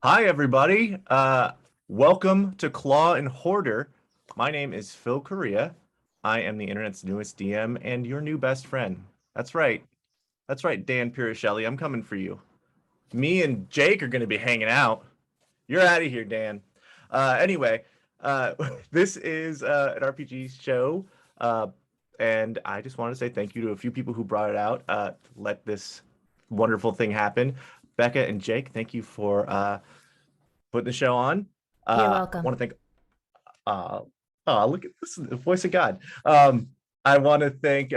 Hi, everybody. Welcome to Claw and Hoarder. My name is Phill Correa. I am the internet's newest DM and your new best friend. That's right. That's right, Dan Pirichelli. I'm coming for you. Me and Jake are going to be hanging out. You're out of here, Dan. Anyway, this is an RPG show, and I just want to say thank you to a few people who brought it out to let this wonderful thing happen. Becca and Jake, thank you for putting the show on. You're I welcome. want to thank. Look at this, the voice of God. I want to thank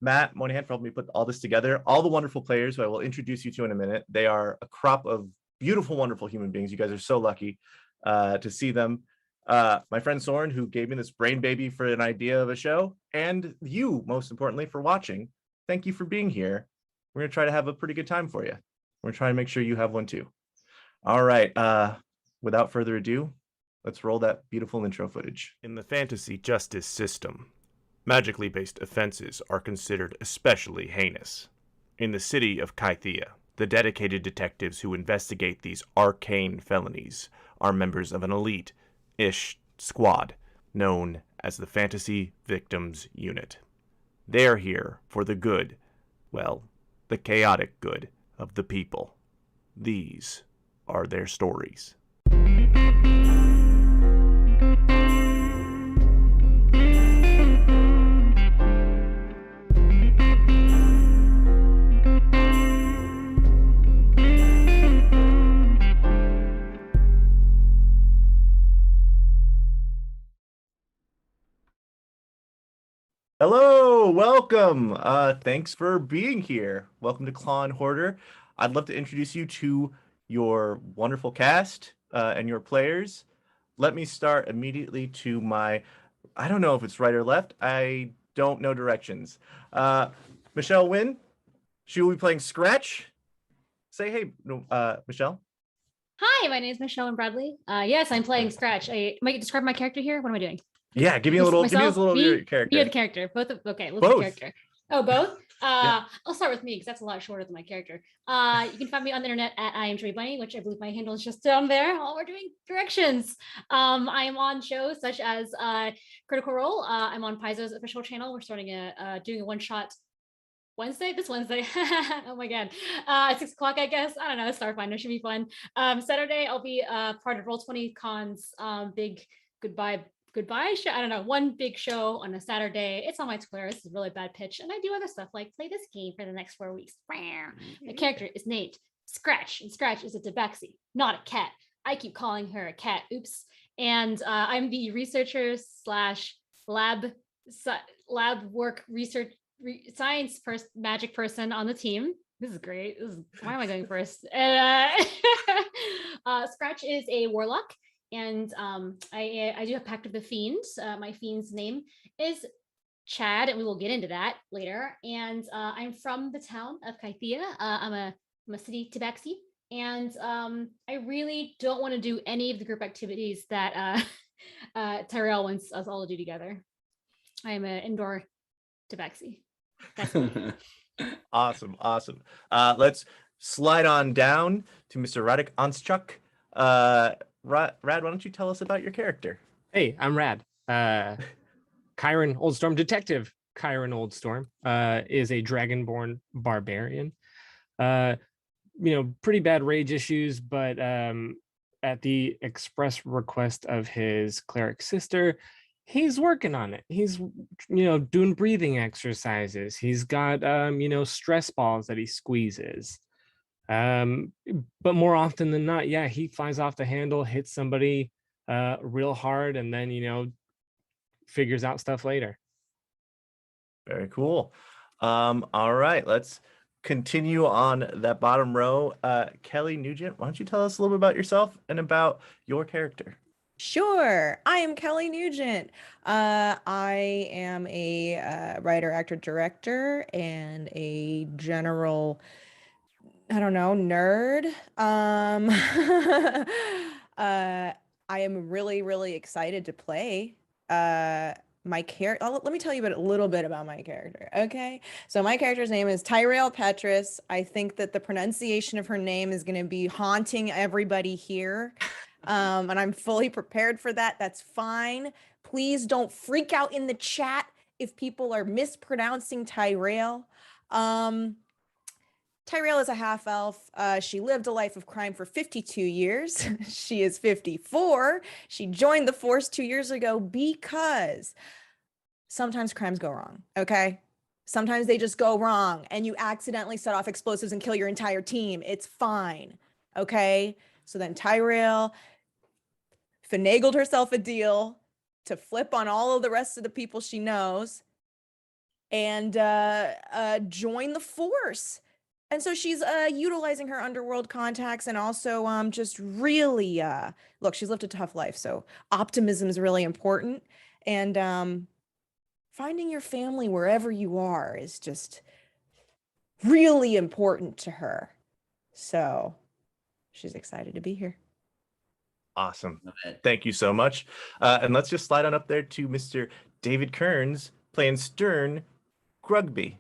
Matt Moynihan for helping me put all this together. All the wonderful players who I will introduce you to in a minute. They are a crop of beautiful, wonderful human beings. You guys are so lucky to see them. My friend Soren, who gave me this brain baby for an idea of a show, and you, most importantly, for watching. Thank you for being here. We're going to try to have a pretty good time for you. We're trying to make sure you have one too. All right. Without further ado, let's roll that beautiful intro footage. In the fantasy justice system, magically based offenses are considered especially heinous. In the city of Quithia, the dedicated detectives who investigate these arcane felonies are members of an elite-ish squad known as the Fantasy Victims Unit. They are here for the good, well, the chaotic good of the people. These are their stories. Hello, welcome. Thanks for being here. Welcome to Claw and Hoarder. I'd love to introduce you to your wonderful cast and your players. Let me start immediately to my, I don't know if it's right or left. I don't know directions. Michelle Nguyen, she will be playing Scratch. Say hey, Michelle. Hi, my name is Michelle Nguyen Bradley. Yes, I'm playing Scratch. Might you describe my character here? What am I doing? Yeah, give me a little of your character. You're the character. Okay, let's Both. do character. Oh, both? Yeah. I'll start with me because that's a lot shorter than my character. You can find me on the internet at I am Trey Bunny, which I believe my handle is just down there while we're doing directions. I am on shows such as Critical Role. I'm on Paizo's official channel. We're starting doing a one-shot this Wednesday. Oh my god. 6 o'clock, I guess. I don't know. Starfinder should be fun. Saturday, I'll be part of Roll20 Con's big goodbye show. I don't know, one big show on a Saturday. It's on my Twitter. This is a really bad pitch. And I do other stuff like play this game for the next 4 weeks. My character is named Scratch, and Scratch is a tabaxi, not a cat. I keep calling her a cat. Oops. And I'm the researcher slash lab work research science magic person on the team. This is great. Why am I going first? Scratch is a warlock, and I do have Pact of the Fiend. My fiend's name is Chad, and we will get into that later. And I'm from the town of Quithia. I'm a city tabaxi, and I really don't want to do any of the group activities that Tyrell wants us all to do together. I am an indoor tabaxi. That's me. Awesome. Let's slide on down to Mr. Rad Antczak. Rad, why don't you tell us about your character? Hey, I'm Rad. Chiron Oldstorm, Detective Chiron Oldstorm, is a dragonborn barbarian. Pretty bad rage issues, but at the express request of his cleric sister, he's working on it. He's, doing breathing exercises. He's got, stress balls that he squeezes. But more often than not, yeah, he flies off the handle, hits somebody real hard, and then, figures out stuff later. Very cool. All right, let's continue on that bottom row. Kelly Nugent, why don't you tell us a little bit about yourself and about your character? Sure. I am Kelly Nugent. I am a writer, actor, director, and a general, I don't know, nerd. I am really, really excited to play. My my character, let me tell you a little bit about my character. Okay. So my character's name is Tyrell Petrus. I think that the pronunciation of her name is going to be haunting everybody here. And I'm fully prepared for that. That's fine. Please don't freak out in the chat if people are mispronouncing Tyrell. Tyrell is a half elf. She lived a life of crime for 52 years. She is 54. She joined the force 2 years ago because sometimes crimes go wrong, okay? Sometimes they just go wrong and you accidentally set off explosives and kill your entire team. It's fine, okay? So then Tyrell finagled herself a deal to flip on all of the rest of the people she knows and join the force. And so she's utilizing her underworld contacts and also just really, look, she's lived a tough life. So optimism is really important. And finding your family wherever you are is just really important to her. So she's excited to be here. Awesome. Thank you so much. And let's just slide on up there to Mr. David Kerns playing Stern Grudgby.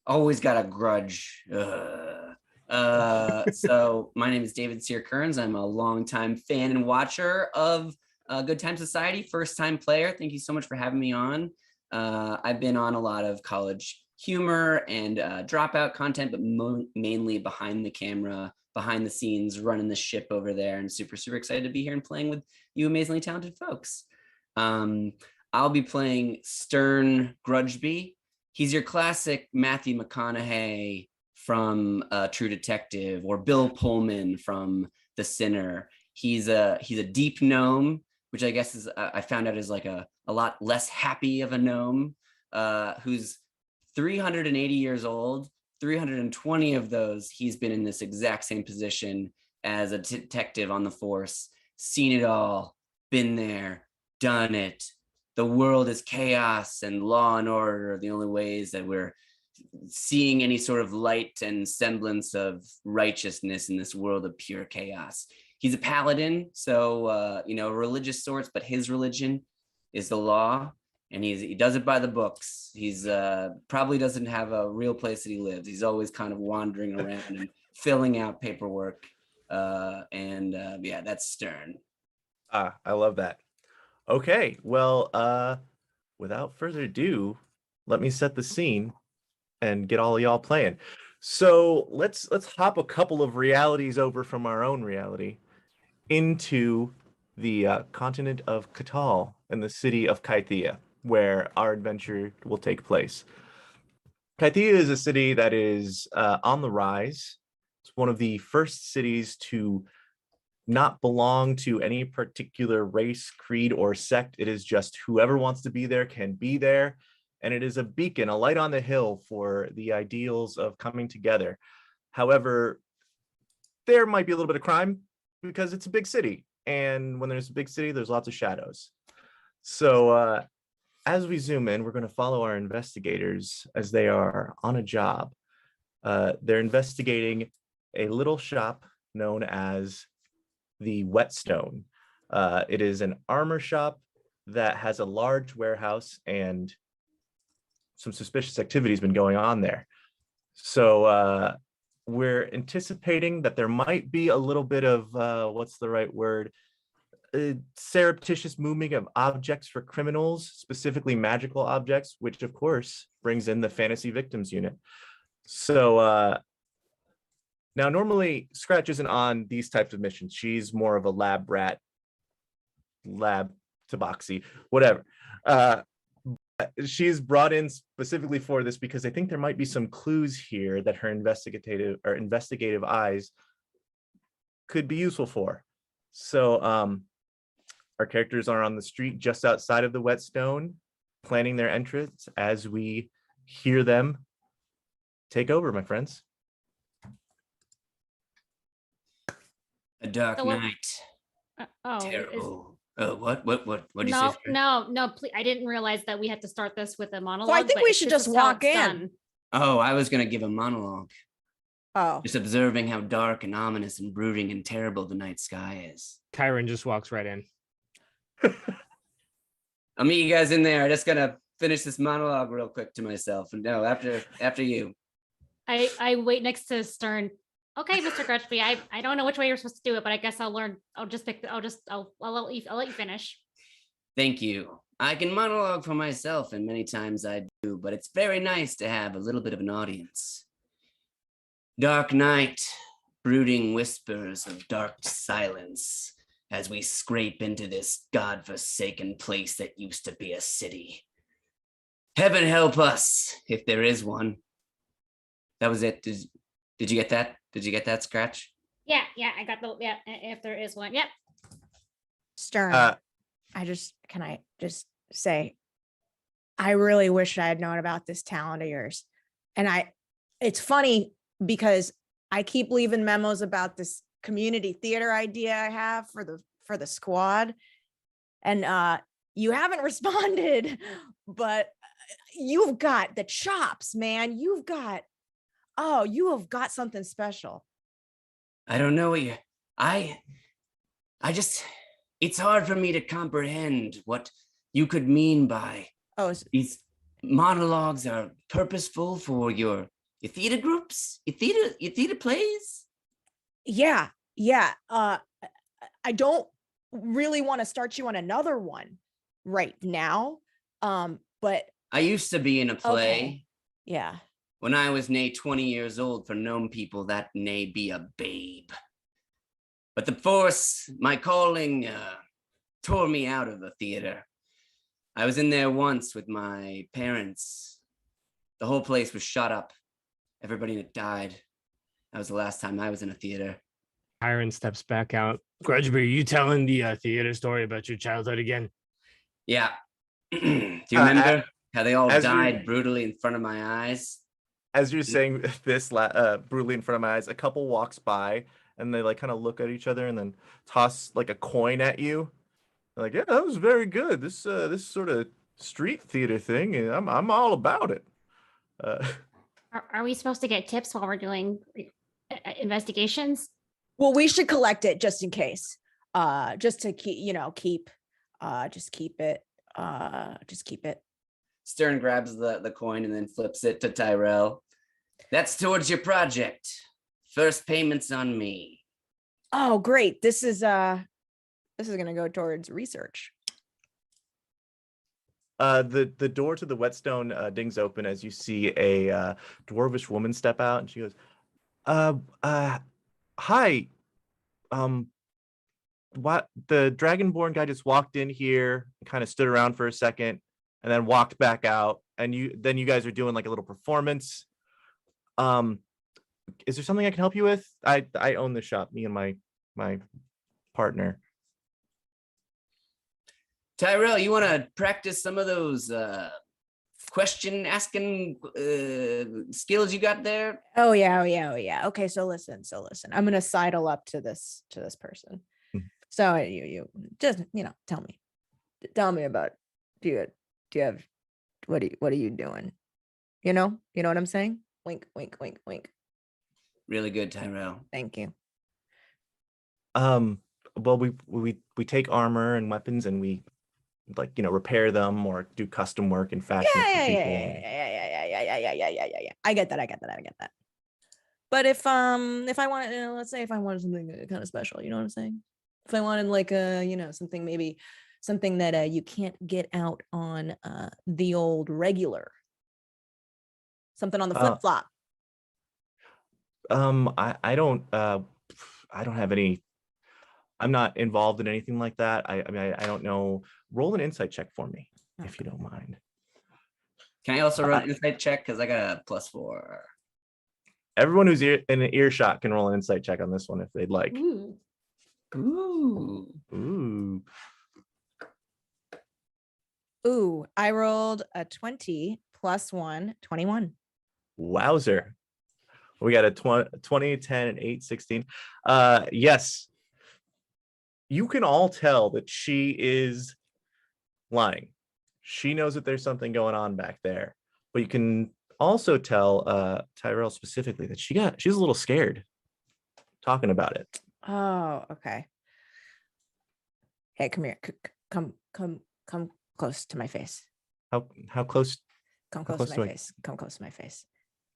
Always got a grudge. So my name is David Sear Kerns. I'm a longtime fan and watcher of Good Time Society, first time player. Thank you so much for having me on. I've been on a lot of college humor and dropout content, but mainly behind the camera, behind the scenes, running the ship over there, and super excited to be here and playing with you amazingly talented folks. I'll be playing Stern Grudgby. He's your classic Matthew McConaughey from True Detective, or Bill Pullman from The Sinner. He's a deep gnome, which I guess is I found out is like a lot less happy of a gnome, who's 380 years old. 320 of those he's been in this exact same position as a detective on the force, seen it all, been there, done it. The world is chaos, and law and order are the only ways that we're seeing any sort of light and semblance of righteousness in this world of pure chaos. He's a paladin, so religious sorts, but his religion is the law, and he does it by the books. He's probably doesn't have a real place that he lives. He's always kind of wandering around and filling out paperwork. Yeah, that's Stern. I love that. Okay, well, without further ado, let me set the scene and get all of y'all playing. So let's hop a couple of realities over from our own reality into the continent of Catal and the city of Quithia, where our adventure will take place. Quithia is a city that is on the rise. It's one of the first cities to not belong to any particular race, creed, or sect. It is just whoever wants to be there can be there. And it is a beacon, a light on the hill for the ideals of coming together. However, there might be a little bit of crime because it's a big city. And when there's a big city, there's lots of shadows. So as we zoom in, we're going to follow our investigators as they are on a job. They're investigating a little shop known as the Whetstone. It is an armor shop that has a large warehouse, and some suspicious activity has been going on there. So we're anticipating that there might be a little bit of, what's the right word? Surreptitious moving of objects for criminals, specifically magical objects, which of course brings in the fantasy victims unit. So now normally Scratch isn't on these types of missions. She's more of a lab rat, lab tabaxi, whatever. She's brought in specifically for this because I think there might be some clues here that her investigative eyes could be useful for. So our characters are on the street just outside of the Whetstone, planning their entrance as we hear them take over, my friends. A dark So what- night. Oh, Terrible. What did you no, say? no, please. I didn't realize that we had to start this with a monologue. So I think but we if should this just is how walk it's in. done- Oh, I was going to give a monologue. Oh, Just observing how dark and ominous and brooding and terrible the night sky is. Kyron just walks right in. I'll meet you guys in there. I just gotta finish this monologue real quick to myself. And no, after you. I wait next to Stern. Okay, Mr. Crutchby, I don't know which way you're supposed to do it, but I guess I'll learn. I'll let you finish. Thank you. I can monologue for myself, and many times I do, but it's very nice to have a little bit of an audience. Dark night, brooding whispers of dark silence as we scrape into this godforsaken place that used to be a city. Heaven help us, if there is one. That was it. Did you get that? Did you get that, Scratch? Yeah, I got if there is one. Yep. Stern, can I just say, I really wish I had known about this talent of yours. And it's funny because I keep leaving memos about this community theater idea I have for the squad. And you haven't responded, but you've got the chops, man. You have got something special. I don't know what it's hard for me to comprehend what you could mean by these monologues are purposeful for your theater groups, your theater plays. Yeah. I don't really want to start you on another one right now. But I used to be in a play. Okay. Yeah. When I was nay 20 years old, for gnome people, that may be a babe. But the force, my calling, tore me out of the theater. I was in there once with my parents. The whole place was shut up. Everybody in it died. That was the last time I was in a theater. Hiron steps back out. Grudgeby, are you telling the theater story about your childhood again? Yeah. Do you remember how they all died brutally in front of my eyes? As you're saying this brutally in front of my eyes, a couple walks by and they like kind of look at each other and then toss like a coin at you. They're like, yeah, that was very good. This sort of street theater thing, I'm all about it. Are we supposed to get tips while we're doing investigations? Well, we should collect it just in case. Just to keep it. Stern grabs the coin and then flips it to Tyrell. That's towards your project. First payment's on me. Oh, great. This is gonna go towards research. The door to the Whetstone dings open as you see a dwarvish woman step out, and she goes, hi. What the Dragonborn guy just walked in here, kind of stood around for a second, and then walked back out. And you guys are doing like a little performance. Is there something I can help you with? I own the shop, me and my partner. Tyrell, you want to practice some of those question asking skills you got there? Oh yeah. Okay, so listen. I'm gonna sidle up to this person. So you just tell me about do you have what are you doing? You know what I'm saying? Wink, wink, wink, wink. Really good, Tyrell. Thank you. Well, we take armor and weapons and we repair them or do custom work in fashion for people. Yeah. I get that. But if I wanted, let's say if I wanted something kind of special, you know what I'm saying? If I wanted like something that you can't get out on the old regular, something on the flip flop. I don't have any. I'm not involved in anything like that. I mean, I don't know. Roll an insight check for me, if you don't mind. Can I also roll an insight check? Because I got a +4. Everyone who's in an earshot can roll an insight check on this one if they'd like. Ooh, I rolled a 20 + 1, 21. Wowzer. We got a 20, 10, and 8, 16. Yes. You can all tell that she is lying. She knows that there's something going on back there. But you can also tell Tyrell specifically that she's a little scared talking about it. Oh, okay. Hey, come here. Come close to my face. How close? Come How close close to my do I- face. Come close to my face.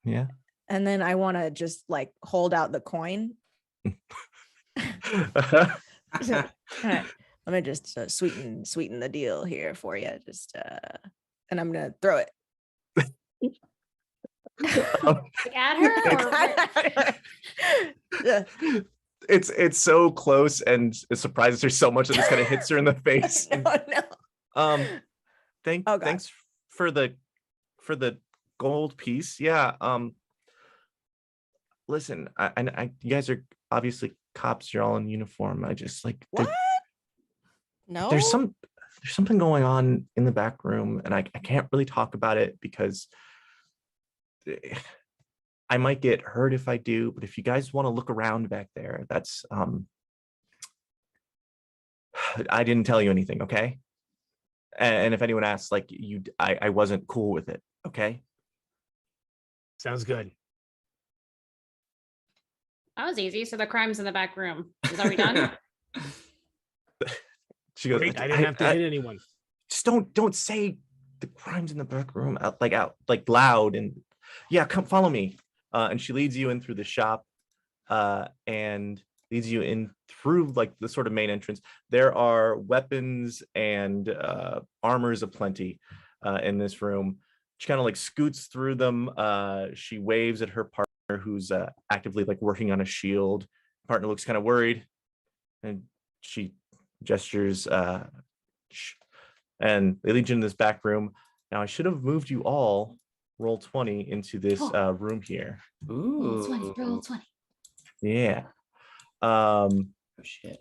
Yeah. And then I want to just like hold out the coin. All right. Let me just sweeten the deal here for you. Just and I'm gonna throw it. Like at her or Yeah. It's so close, and it surprises her so much that this kind of hits her in the face. No. Oh, God. Thanks for the gold piece. Yeah. Listen, I you guys are obviously cops. You're all in uniform. I just like What? No. there's something going on in the back room, and I can't really talk about it because I might get hurt if I do. But if you guys want to look around back there, that's I didn't tell you anything, okay? And if anyone asks, like I wasn't cool with it, okay? Sounds good. that was easy. So the crime's in the back room. Is we done? She goes, Great. I didn't have to hit anyone. just don't say the crimes in the back room out loud, and yeah, come follow me. And she leads you in through the shop, and leads you in through like the sort of main entrance. There are weapons and armors aplenty in this room. She kind of like scoots through them. She waves at her partner, who's actively like working on a shield. Partner looks kind of worried, and she gestures, and they lead you in this back room. Now I should have moved you all, roll 20, into this room here. Ooh. 20, roll 20. Yeah. Oh shit.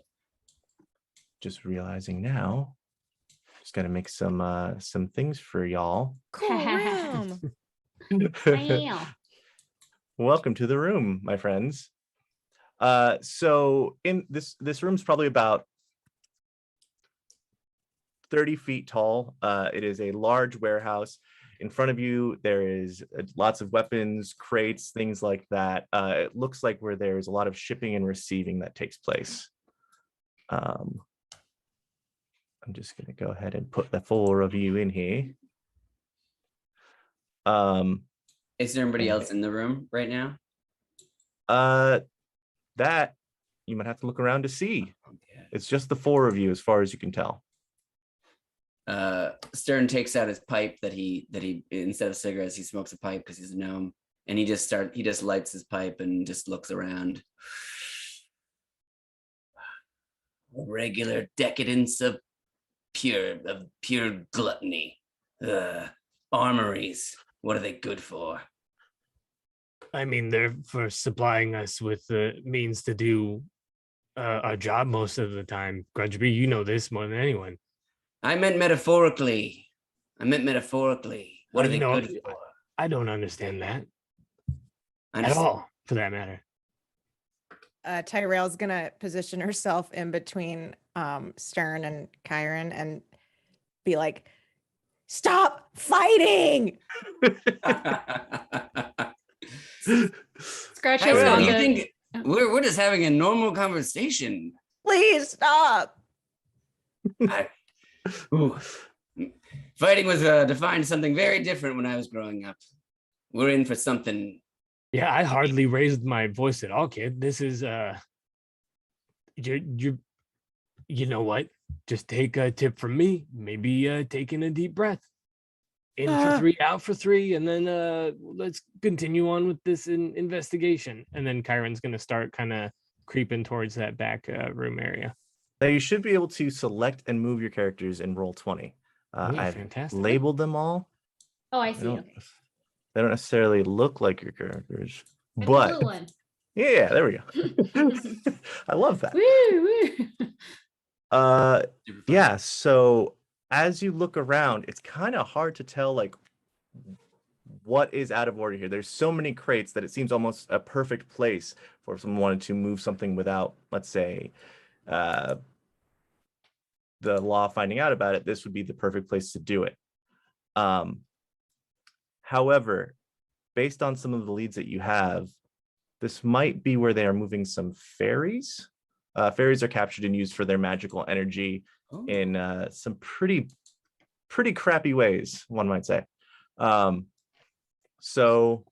Just realizing now, just gotta make some things for y'all. Cool room. Wow. Welcome to the room, my friends. So in this room's probably about 30 feet tall. It is a large warehouse. In front of you, there is lots of weapons, crates, things like that. It looks like where there's a lot of shipping and receiving that takes place. I'm just going to go ahead and put the full review in here. Is there anybody else in the room right now? That you might have to look around to see. Okay. It's just the four of you as far as you can tell. Stern takes out his pipe that he instead of cigarettes, he smokes a pipe because he's a gnome, and he just lights his pipe and just looks around. Regular decadence of pure gluttony. Armories, what are they good for? I mean, they're for supplying us with the means to do our job most of the time. Grudgeby, you know this more than anyone. I meant metaphorically. What are they know, good for? I don't understand that I at just- all, for that matter. Tyrell's gonna position herself in between Stern and Kyron and be like, "Stop fighting! Scratch Hey, your Will, you head. think we're just having a normal conversation? Please stop!" Ooh. Fighting was defined something very different when I was growing up. We're in for something. Yeah, I hardly raised my voice at all, kid. This is you know what? Just take a tip from me. Maybe taking a deep breath. In for 3, out for 3, and then let's continue on with this investigation. And then Kyron's gonna start kind of creeping towards that back room area. Now you should be able to select and move your characters in roll 20. I've fantastic. labeled them all. Oh, I They see. don't, Okay. they don't necessarily look like your characters, And the but blue one. yeah, there we go. I love that. Woo, woo. Yeah, so as you look around, it's kind of hard to tell like what is out of order here. There's so many crates that it seems almost a perfect place for if someone wanted to move something without, let's say, the law finding out about it. This would be the perfect place to do it. However, based on some of the leads that you have, this might be where they are moving some fairies. Fairies are captured and used for their magical energy Oh. in some pretty pretty crappy ways, one might say. So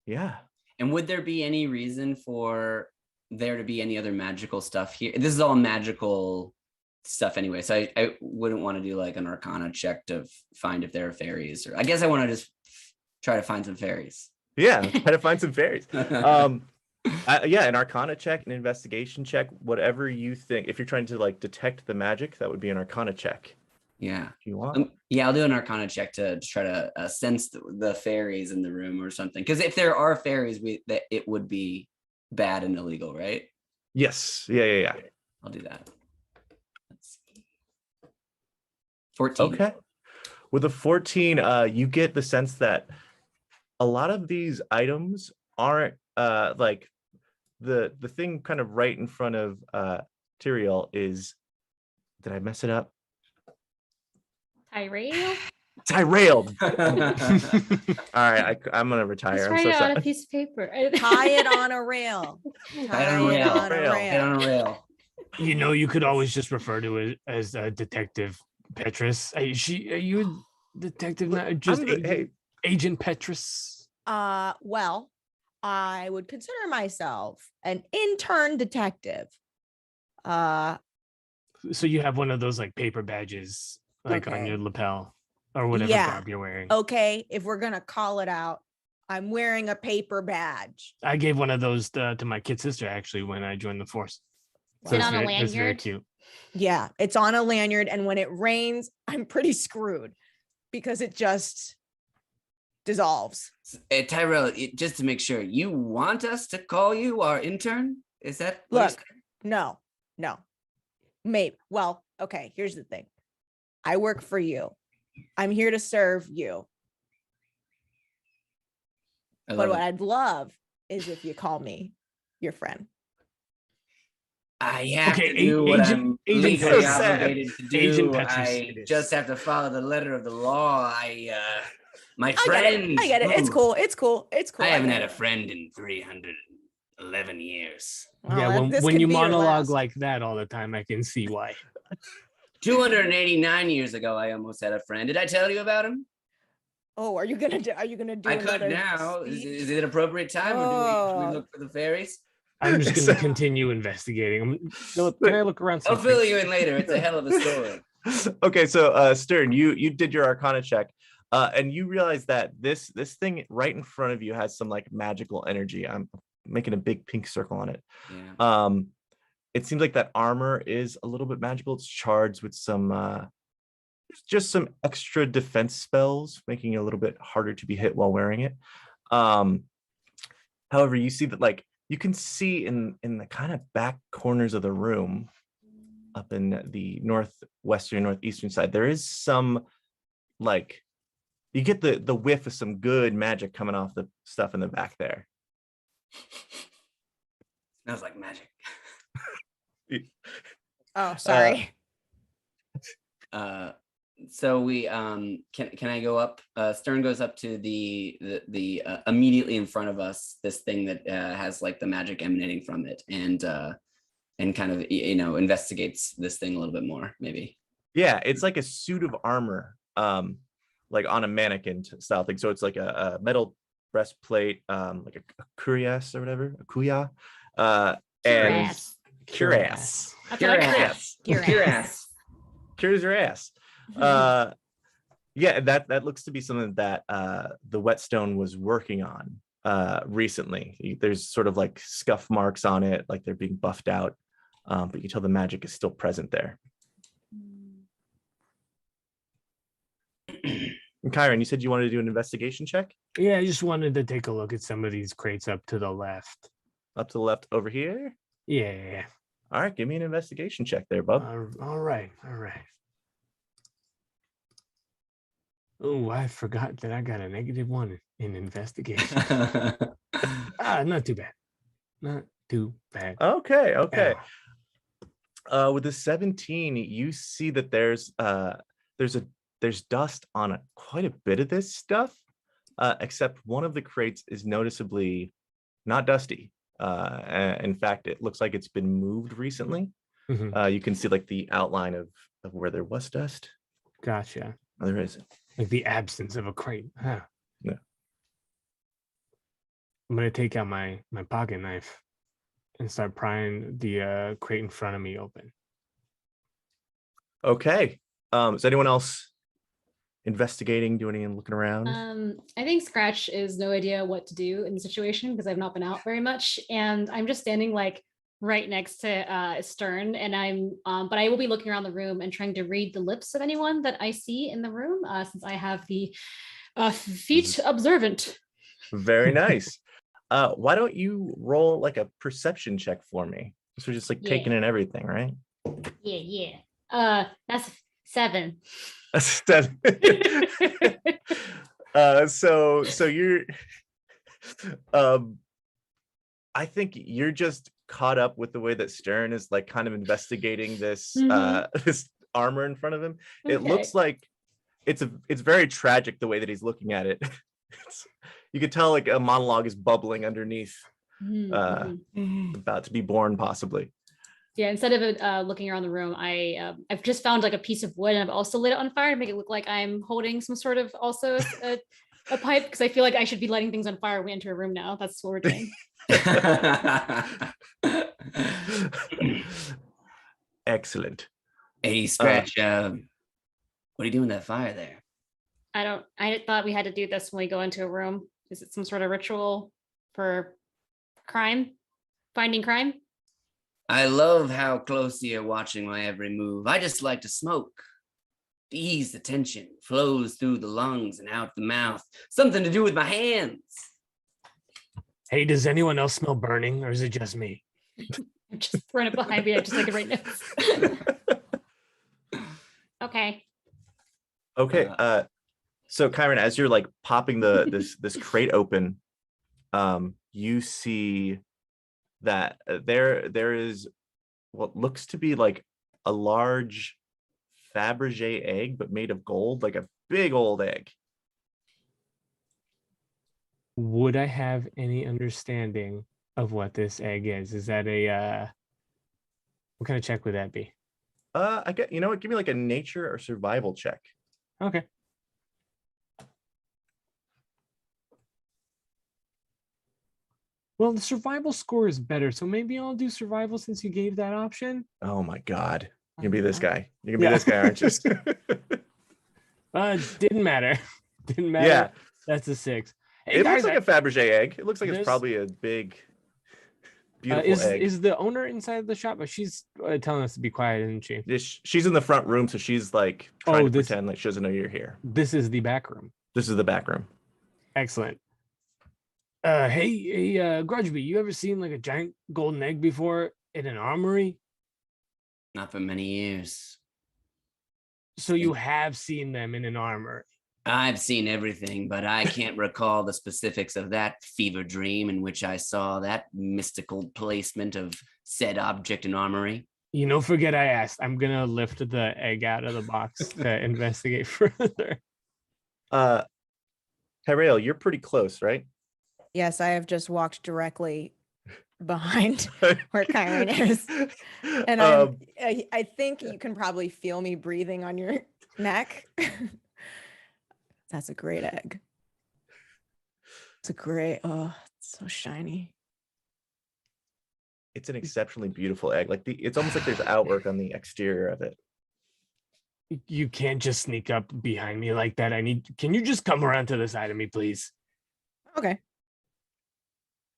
yeah. And would there be any reason for there to be any other magical stuff here? This is all magical stuff anyway, so I wouldn't want to do like an Arcana check to find if there are fairies, or I guess I want to just try to find some fairies. Yeah, try to find some fairies. Yeah, an Arcana check, an investigation check, whatever you think. If you're trying to like detect the magic, that would be an Arcana check. Yeah, If you want. yeah, I'll do an Arcana check to try to sense the fairies in the room or something. Because if there are fairies, that it would be bad and illegal, right? Yes. Yeah. I'll do that. Let's see. 14. Okay. With a 14, you get the sense that a lot of these items aren't like the thing kind of right in front of Tyrael is, did I mess it up? Tyrael. All right, I'm gonna retire. Just I'm write so it on sorry. a piece of paper. Tie it on a rail. Tie it on a rail. Tie it on a rail. You know, you could always just refer to it as Detective Petrus. Are you a detective? Not just Agent Petrus. Well, I would consider myself an intern detective. So you have one of those like paper badges like on your lapel or whatever garb you're wearing. Okay, if we're gonna call it out, I'm wearing a paper badge. I gave one of those to my kid sister actually when I joined the force. Is it on a That's very lanyard? cute. Yeah, it's on a lanyard, and when it rains, I'm pretty screwed because it just dissolves. Hey, Tyrell, just to make sure, you want us to call you our intern? Is that what Look, no. Maybe. Well, okay, here's the thing. I work for you. I'm here to serve you. But what I'd love is if you call me your friend. I have Okay, to do what I'm legally Petrus. obligated to do. Agent Petrus, I it is. just have to follow the letter of the law. My I friends. get it. It's cool. It's cool. I haven't get had a it. friend in 311 years. Well, Yeah, this when could you be your monologue last. like that all the time, I can see why. 289 years ago, I almost had a friend. Did I tell you about him? Oh, are you gonna do I could another now. speech? Is it an appropriate time, or should we look for the fairies? I'm just going to continue investigating. Philip, can I look around? I'll something? fill you in later. It's a hell of a story. Okay, so Stern, you did your Arcana check, and you realize that this thing right in front of you has some like magical energy. I'm making a big pink circle on it. Yeah. It seems like that armor is a little bit magical. It's charged with some just some extra defense spells, making it a little bit harder to be hit while wearing it. However, you see that like you can see in the kind of back corners of the room, up in the northwestern, northeastern side, there is some like you get the whiff of some good magic coming off the stuff in the back there. Smells like magic. Oh, sorry. So we can I go up? Stern goes up to the immediately in front of us, this thing that has like the magic emanating from it, and kind of investigates this thing a little bit more, maybe. Yeah, it's like a suit of armor, like on a mannequin style thing. So it's like a metal breastplate, like a cuirass or whatever, a kuya, and cuirass. Cuirass. Cures your ass. Yeah, that looks to be something that the Whetstone was working on recently. There's sort of like scuff marks on it, like they're being buffed out, but you can tell the magic is still present there. And Kyron, you said you wanted to do an investigation check? Yeah, I just wanted to take a look at some of these crates up to the left. Up to the left over here? Yeah. All right, give me an investigation check there, bub. All right. Oh, I forgot that I got a -1 in investigation. Not too bad. Not too bad. Okay. With the 17, you see that there's dust on quite a bit of this stuff, except one of the crates is noticeably not dusty. In fact, it looks like it's been moved recently. Mhm. You can see like the outline of where there was dust. Gotcha. Oh, there is. Like the absence of a crate. Huh. Yeah. I'm gonna take out my pocket knife and start prying the crate in front of me open. Okay. Is anyone else investigating, doing any looking around? I think Scratch is no idea what to do in the situation because I've not been out very much, and I'm just standing like right next to Stern, and but I will be looking around the room and trying to read the lips of anyone that I see in the room, since I have the feet observant. Very nice. Why don't you roll like a perception check for me? So we're just like taking in everything, right? Yeah. That's 7. So you're I think you're just caught up with the way that Stern is like kind of investigating this this armor in front of him. It looks like it's very tragic the way that he's looking at it. You could tell like a monologue is bubbling underneath, about to be born possibly. Yeah, instead of looking around the room, I've just found like a piece of wood, and I've also lit it on fire to make it look like I'm holding some sort of also a pipe, because I feel like I should be lighting things on fire when we enter a room now. That's what we're doing. Excellent. Hey, Scratch, what are you doing with that fire there? I thought we had to do this when we go into a room. Is it some sort of ritual for crime? Finding crime? I love how closely you're watching my every move. I just like to smoke. Ease the tension, flows through the lungs and out the mouth. Something to do with my hands. Hey, does anyone else smell burning, or is it just me? I'm just throwing it behind me. I just like it right now. Okay. Okay. So Kyron, as you're like popping this crate open, you see that there is what looks to be like a large Fabergé egg, but made of gold, like a big old egg. Would I have any understanding of what this egg is? Is that a what kind of check would that be? I get, you know what? Give me like a nature or survival check. Okay. Well, the survival score is better, so maybe I'll do survival since you gave that option. Oh my God. You're gonna be this guy. You're gonna be this guy, aren't you? Didn't matter. Didn't matter. Yeah. That's a 6. Hey, It guys, looks like a Fabergé egg. It looks like it's there's- probably a big, beautiful egg. Is the owner inside the shop? But she's telling us to be quiet, isn't she? She's in the front room, so she's like trying to pretend like she doesn't know you're here. This is the back room. This is the back room. Excellent. Hey, Grudgeby, you ever seen like a giant golden egg before in an armory? Not for many years. So you have seen them in an armory. I've seen everything, but I can't recall the specifics of that fever dream in which I saw that mystical placement of said object in armory. You know, forget I asked. I'm gonna lift the egg out of the box to investigate further. Tyrell, you're pretty close, right? Yes, I have just walked directly behind where Kyron is. And I think you can probably feel me breathing on your neck. That's a great egg. It's a great, oh, it's so shiny. It's an exceptionally beautiful egg. Like it's almost like there's outwork on the exterior of it. You can't just sneak up behind me like that. Can you just come around to the side of me, please? Okay.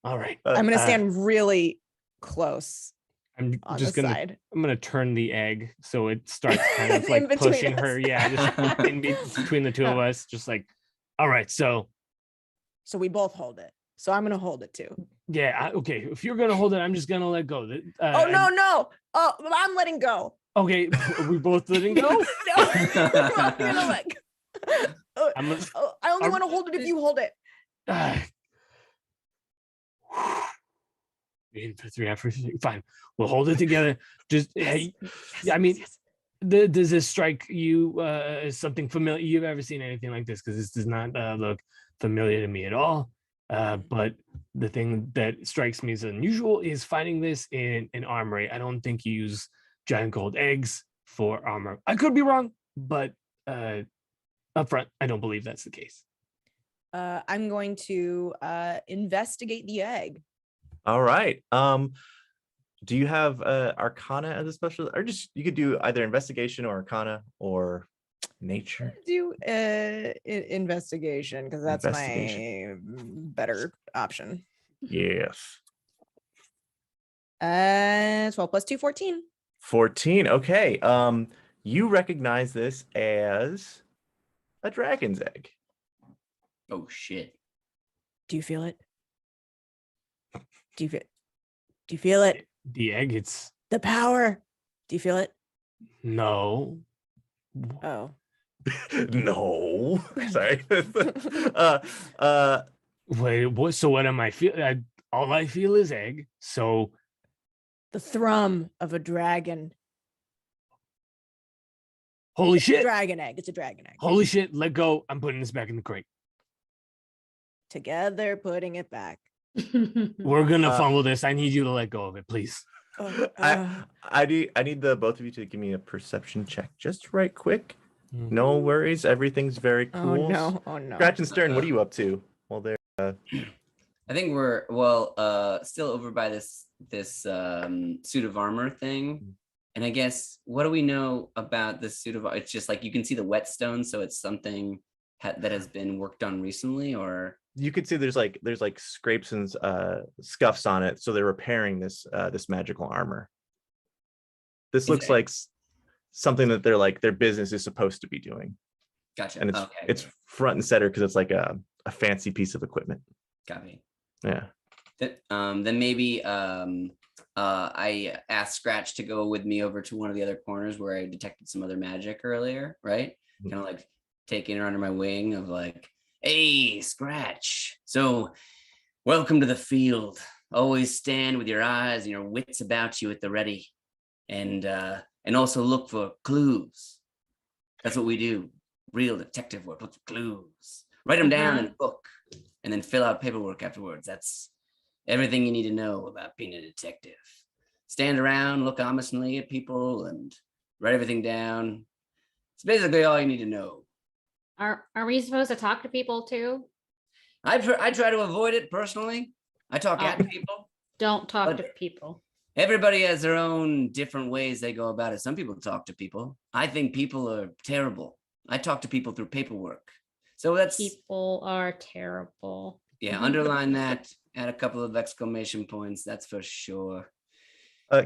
All right. I'm going to stand really close. I'm on just the gonna side. I'm gonna turn the egg so it starts kind of In like between pushing her. us. Yeah, just between the two of us. Just like, all right, so we both hold it. So I'm going to hold it too. yeah, okay. If you're gonna hold it, I'm just gonna let go. Oh, no. Oh, I'm letting go. Okay, are we both letting go? No, I'm going to let go. I'm gonna, I only want to hold it if you hold it. In for 3 hours. Fine, we'll hold it together. Just hey, I mean, does this strike you as something familiar? You've ever seen anything like this? Because this does not look familiar to me at all. But the thing that strikes me as unusual is finding this in an armory. I don't think you use giant gold eggs for armor. I could be wrong, but Up front, I don't believe that's the case. I'm going to investigate the egg. All right. Do you have Arcana as a special, or just you could do either investigation or Arcana or nature? Do investigation because that's my Investigation. better option. Yes. 12 plus 2, 14. 14. Okay. You recognize this as a dragon's egg. Oh shit. Do you feel it? Do you feel it? The egg, it's The power. Do you feel it? no. Oh. No. Sorry. Wait, what? So what am I feeling? All I feel is egg. So The thrum of a dragon. holy shit! Dragon egg. It's a dragon egg. Holy shit! Let go. I'm putting this back in the crate. Together, putting it back. We're gonna Uh, fumble this. I need you to let go of it, please. Oh, I need the both of you to give me a perception check just right quick. Mm. No worries. Everything's very oh cool. no. Oh no. Scratch and Stern, what are you up to? Well, there. I think we're still over by this suit of armor thing. And I guess what do we know about this suit of? It's just like you can see the whetstone, so it's something that has been worked on recently, or You could see there's like scrapes and scuffs on it, so they're repairing this this magical armor. This looks like something that their business is supposed to be doing. gotcha. And Okay, it's front and center because it's like a fancy piece of equipment. got me. Yeah. Then maybe I asked Scratch to go with me over to one of the other corners where I detected some other magic earlier, right? Mhm. Kind of like taking her under my wing of like, hey, Scratch. So welcome to the field. Always stand with your eyes and your wits about you at the ready. And also look for clues. That's what we do. Real detective work, look for clues. Write them down in a book and then fill out paperwork afterwards. That's everything you need to know about being a detective. Stand around, look ominously at people, and write everything down. It's basically all you need to know. Are we supposed to talk to people too? I try to avoid it personally. I talk at people. Don't talk But- to people. Everybody has their own different ways they go about it. Some people talk to people. I think people are terrible. I talk to people through paperwork. So that's, People are terrible. yeah, underline that, add a couple of exclamation points. That's for sure.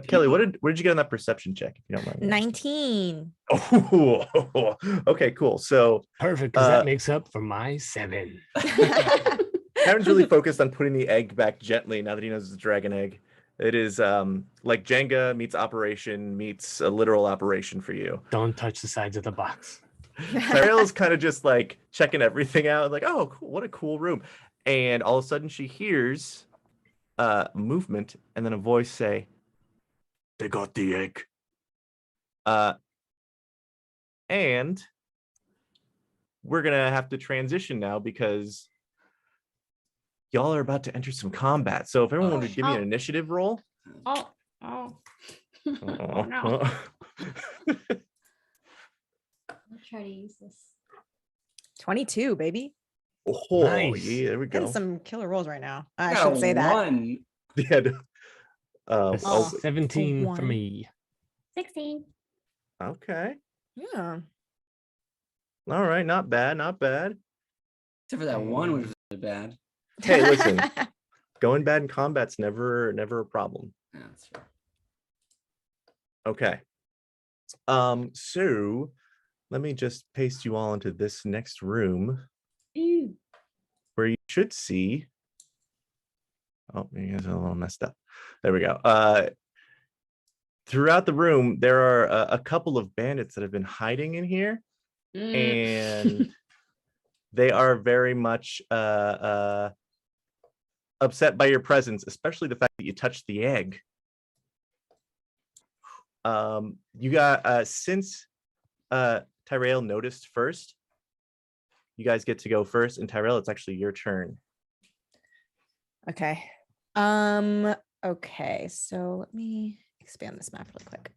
Kelly, what did you get on that perception check, if you don't mind? 19. Oh, okay, cool. So Perfect, because that makes up for my 7. Aaron's really focused on putting the egg back gently now that he knows it's a dragon egg. It is like Jenga meets Operation meets a literal operation for you. Don't touch the sides of the box. Tyrell is kind of just like checking everything out, like, oh, cool, what a cool room. And all of a sudden she hears movement and then a voice say, "They got the egg." And we're gonna have to transition now because y'all are about to enter some combat. So if everyone would give me an initiative roll. Oh. Oh no. I'll try to use this. 22, baby. Oh, Nice. yeah, there we Getting go. some killer rolls right now. I Got shouldn't a say that. 1. Yeah. That's Oh. 17 for one. me. 16. Okay. Yeah. All right. Not bad. Not bad. Except for that 1, which was really bad. Hey, listen. Going bad in combat's never a problem. Yeah, that's fair. Okay. So let me just paste you all into this next room where you should see. Oh, you guys are a little messed up. There we go. Throughout the room, there are a couple of bandits that have been hiding in here, and they are very much upset by your presence, especially the fact that you touched the egg. You got since Tyrell noticed first, you guys get to go first, and Tyrell, it's actually your turn. Okay. Okay, so let me expand this map really quick.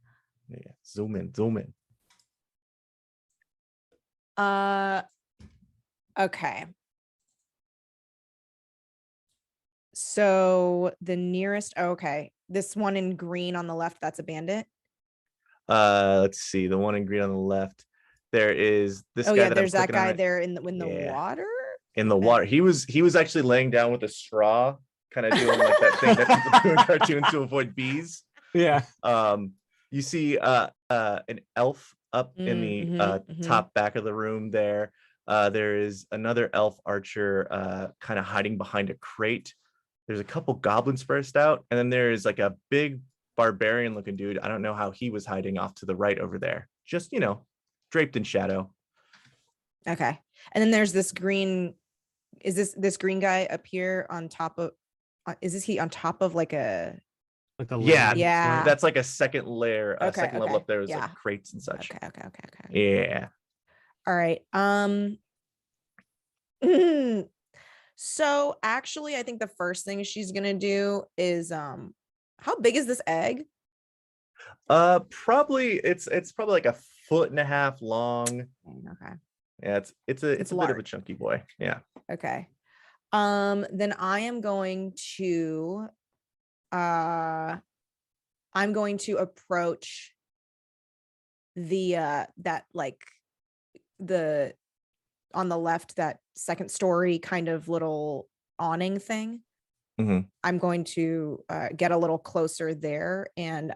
Yeah, zoom in, zoom in. Okay. So the nearest, okay, this one in green on the left, that's a bandit. Let's see, the one in green on the left. There is this Oh guy yeah, that there's I'm that clicking on guy right there in the Yeah. water. in the water. He was actually laying down with a straw, kind of doing like that thing that people do in cartoons to avoid bees. Yeah. You see an elf up in the top back of the room there. There is another elf archer kind of hiding behind a crate. There's a couple goblins burst out, and then there is like a big barbarian looking dude. I don't know how he was hiding off to the right over there. Just, draped in shadow. Okay. And then there's this green, is this green guy up here on top of, is he on top of like a, Like a Yeah, landing Yeah. point. that's like a second layer, Okay, second level okay, up there is yeah. like crates and such. okay. Yeah. All right. So actually, I think the first thing she's gonna do is how big is this egg? Probably it's probably like 1.5 feet long. Okay. Yeah, it's a bit of a large. chunky boy. Yeah. Okay. Then I'm going to approach the that like the on the left, that second story kind of little awning thing. Mhm. I'm going to get a little closer there and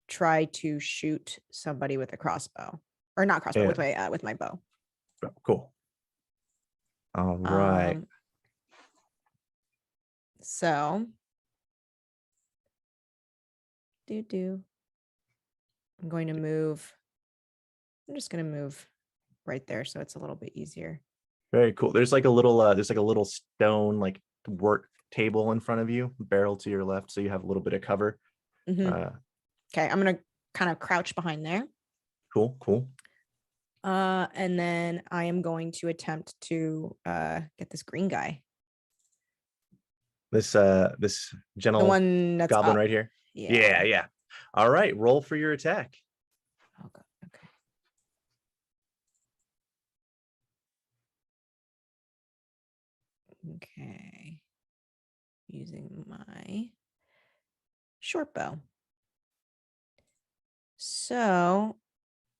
try to shoot somebody with a crossbow, or not crossbow, with my bow. Cool. All right. So I'm going to move. I'm just going to move right there so it's a little bit easier. Very cool. There's like a little stone like work table in front of you, barrel to your left, so you have a little bit of cover. Okay, I'm gonna kind of crouch behind there. Cool. And then I am going to attempt to get this green guy. This gentle The one that's goblin up. right here. Yeah. Yeah. All right, roll for your attack. Oh god. Okay. Okay. Using my short bow. So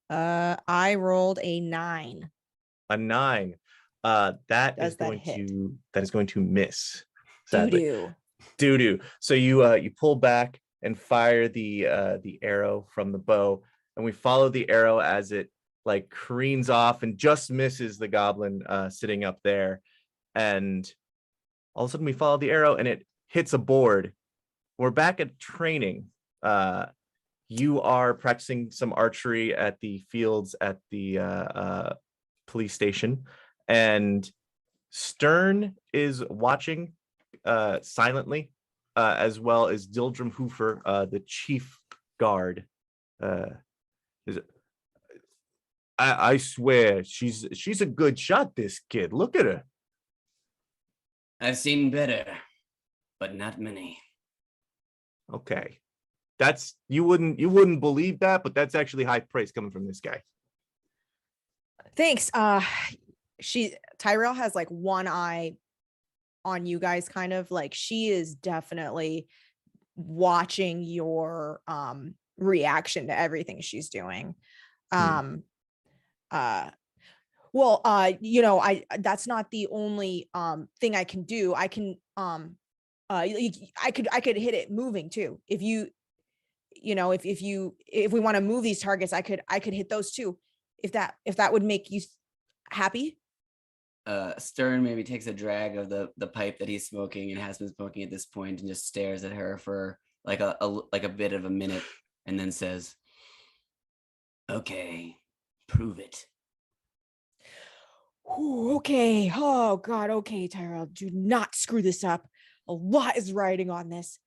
I rolled a 9. A 9. That is going to miss. Sadly. Doo-doo. So you pull back and fire the arrow from the bow, and we follow the arrow as it like careens off and just misses the goblin sitting up there. And all of a sudden we follow the arrow and it hits a board. We're back at training. You are practicing some archery at the fields at the police station, and Stern is watching silently, as well as Dildrum Hoofer, the chief guard. I swear she's a good shot, this kid. Look at her. I've seen better, but not many. Okay. That's you wouldn't believe that, but that's actually high praise coming from this guy. Thanks. Tyrell has like one eye on you guys, kind of like she is definitely watching your reaction to everything she's doing. Well, that's not the only thing I can do. I can I could hit it moving too. If we want to move these targets, I could hit those too. If that would make you happy. Stern maybe takes a drag of the pipe that he's smoking and has been smoking at this point, and just stares at her for like a bit of a minute, and then says, "Okay, prove it." Ooh, okay. Oh God. Okay, Tyrell, do not screw this up. A lot is riding on this.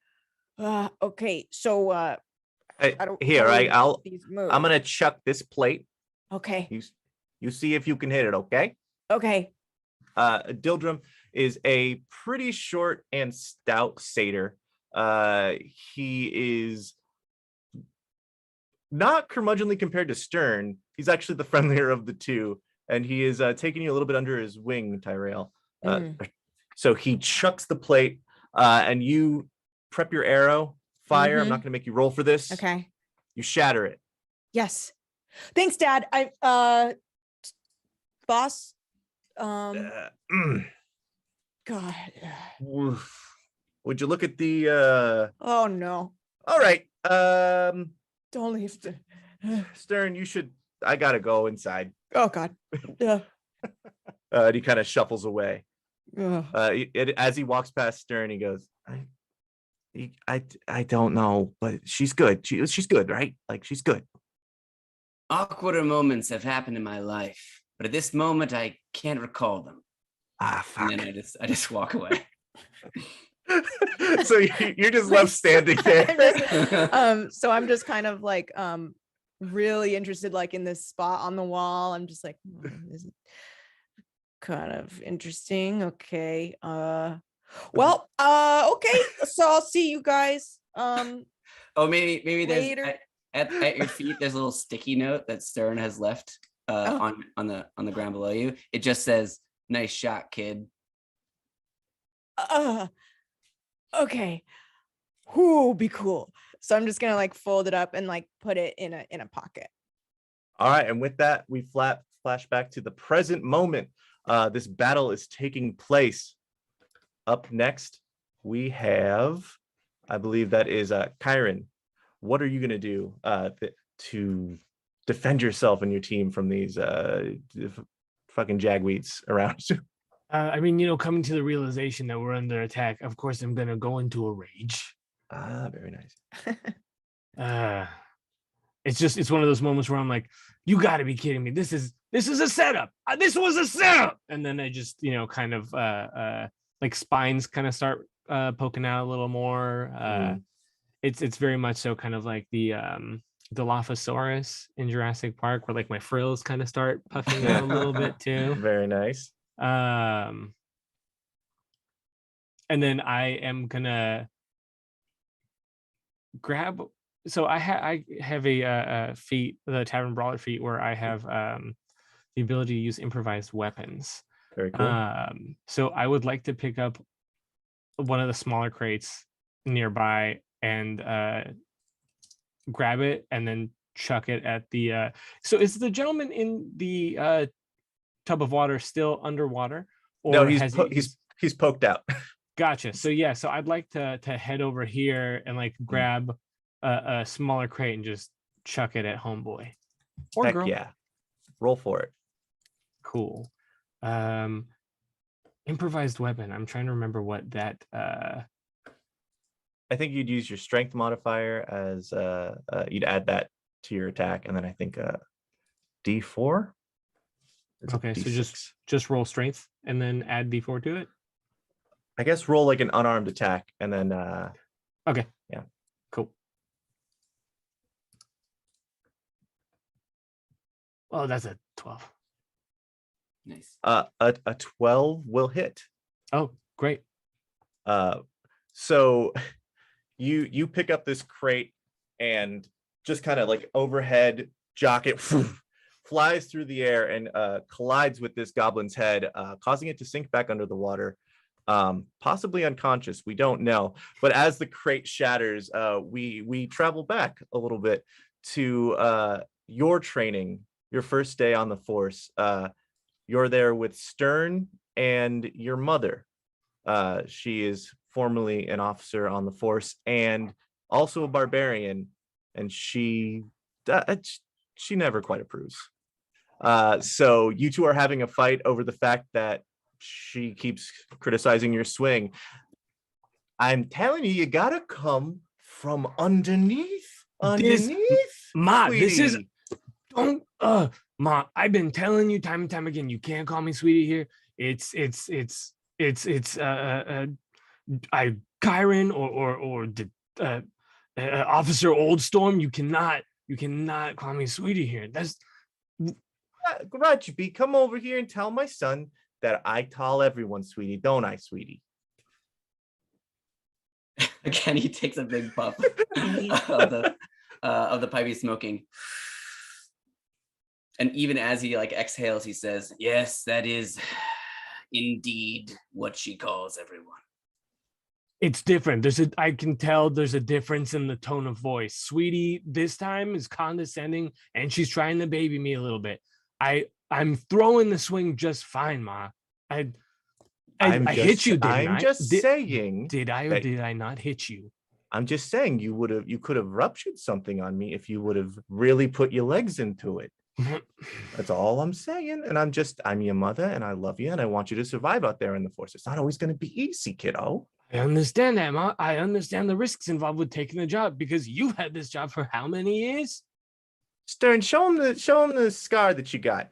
Okay. So I'm gonna chuck this plate. Okay. You see if you can hit it, okay? Okay. Dildrum is a pretty short and stout satyr. He is not curmudgeonly compared to Stern. He's actually the friendlier of the two. and he is taking you a little bit under his wing, Tyrell. Mm. So he chucks the plate, and you prep your arrow, fire. I'm not going to make you roll for this. Okay. You shatter it. Yes. Thanks, Dad. Boss. God. Would you look at the? Oh no. All right. Don't leave. Stern, you should. I gotta go inside. Oh God. And he kind of shuffles away. Ugh. As he walks past Stern, he goes, I don't know, but she's good. She's good, right? Like she's good. Awkward moments have happened in my life, but at this moment I can't recall them. Ah, fuck. And then I just walk away. So you're just left standing there. So I'm just kind of like really interested, like in this spot on the wall. I'm just like, this is kind of interesting. Okay. Well, okay. So I'll see you guys. Oh, maybe there's later. at your feet. There's a little sticky note that Stern has left on the ground below you. It just says, "Nice shot, kid." Okay. Whoo, be cool. So I'm just gonna like fold it up and like put it in a pocket. All right, and with that, we flash back to the present moment. This battle is taking place. Up next, we have, I believe that is Kyron. What are you gonna do to defend yourself and your team from these fucking jagweeds around you? I mean, coming to the realization that we're under attack, of course, I'm gonna go into a rage. Ah, very nice. It's one of those moments where I'm like, you got to be kidding me. This is a setup. This was a setup. And then I just, kind of like spines kind of start poking out a little more. It's very much so kind of like the Dilophosaurus in Jurassic Park, where like my frills kind of start puffing out a little bit too. Very nice. And then I am gonna grab. So I have a feat, the Tavern Brawler feat, where I have the ability to use improvised weapons. Very cool. So I would like to pick up one of the smaller crates nearby and grab it and then chuck it at the. So is the gentleman in the tub of water still underwater? Or no, he's poked out. Gotcha. So yeah, so I'd like to head over here and like grab a smaller crate and just chuck it at homeboy or Heck girl. Yeah, roll for it. Cool. Improvised weapon. I'm trying to remember what that. I think you'd use your strength modifier as you'd add that to your attack, and then I think D4. Okay, so just roll strength and then add D4 to it. I guess roll like an unarmed attack, and then okay, yeah, cool. Oh, that's a 12. Nice. A 12 will hit. Oh, great. So you pick up this crate and just kind of like overhead jock it, flies through the air and collides with this goblin's head, causing it to sink back under the water. Possibly unconscious, we don't know. But as the crate shatters, we travel back a little bit to your training, your first day on the force. You're there with Stern and your mother. She is formerly an officer on the force and also a barbarian, and she never quite approves. So you two are having a fight over the fact that she keeps criticizing your swing. I'm telling you, you gotta come from underneath. Ma, sweetie. this is don't Ma, I've been telling you time and time again, you can't call me sweetie here. It's Kyron or the Officer Oldstorm. You cannot call me sweetie here. That's Grudge, come over here and tell my son that I call everyone sweetie, don't I, sweetie? Again, he takes a big puff of the pipe he's smoking. And even as he like exhales, he says, "Yes, that is indeed what she calls everyone." It's different. I can tell there's a difference in the tone of voice. Sweetie, this time is condescending and she's trying to baby me a little bit. I'm throwing the swing just fine, Ma. I hit you, didn't I? I'm just saying. Did I or did I not hit you? I'm just saying you could have ruptured something on me if you would have really put your legs into it. That's all I'm saying. And I'm your mother and I love you and I want you to survive out there in the force. It's not always going to be easy, kiddo. I understand that, Ma. I understand the risks involved with taking the job because you've had this job for how many years? Stern, show him the scar that you got.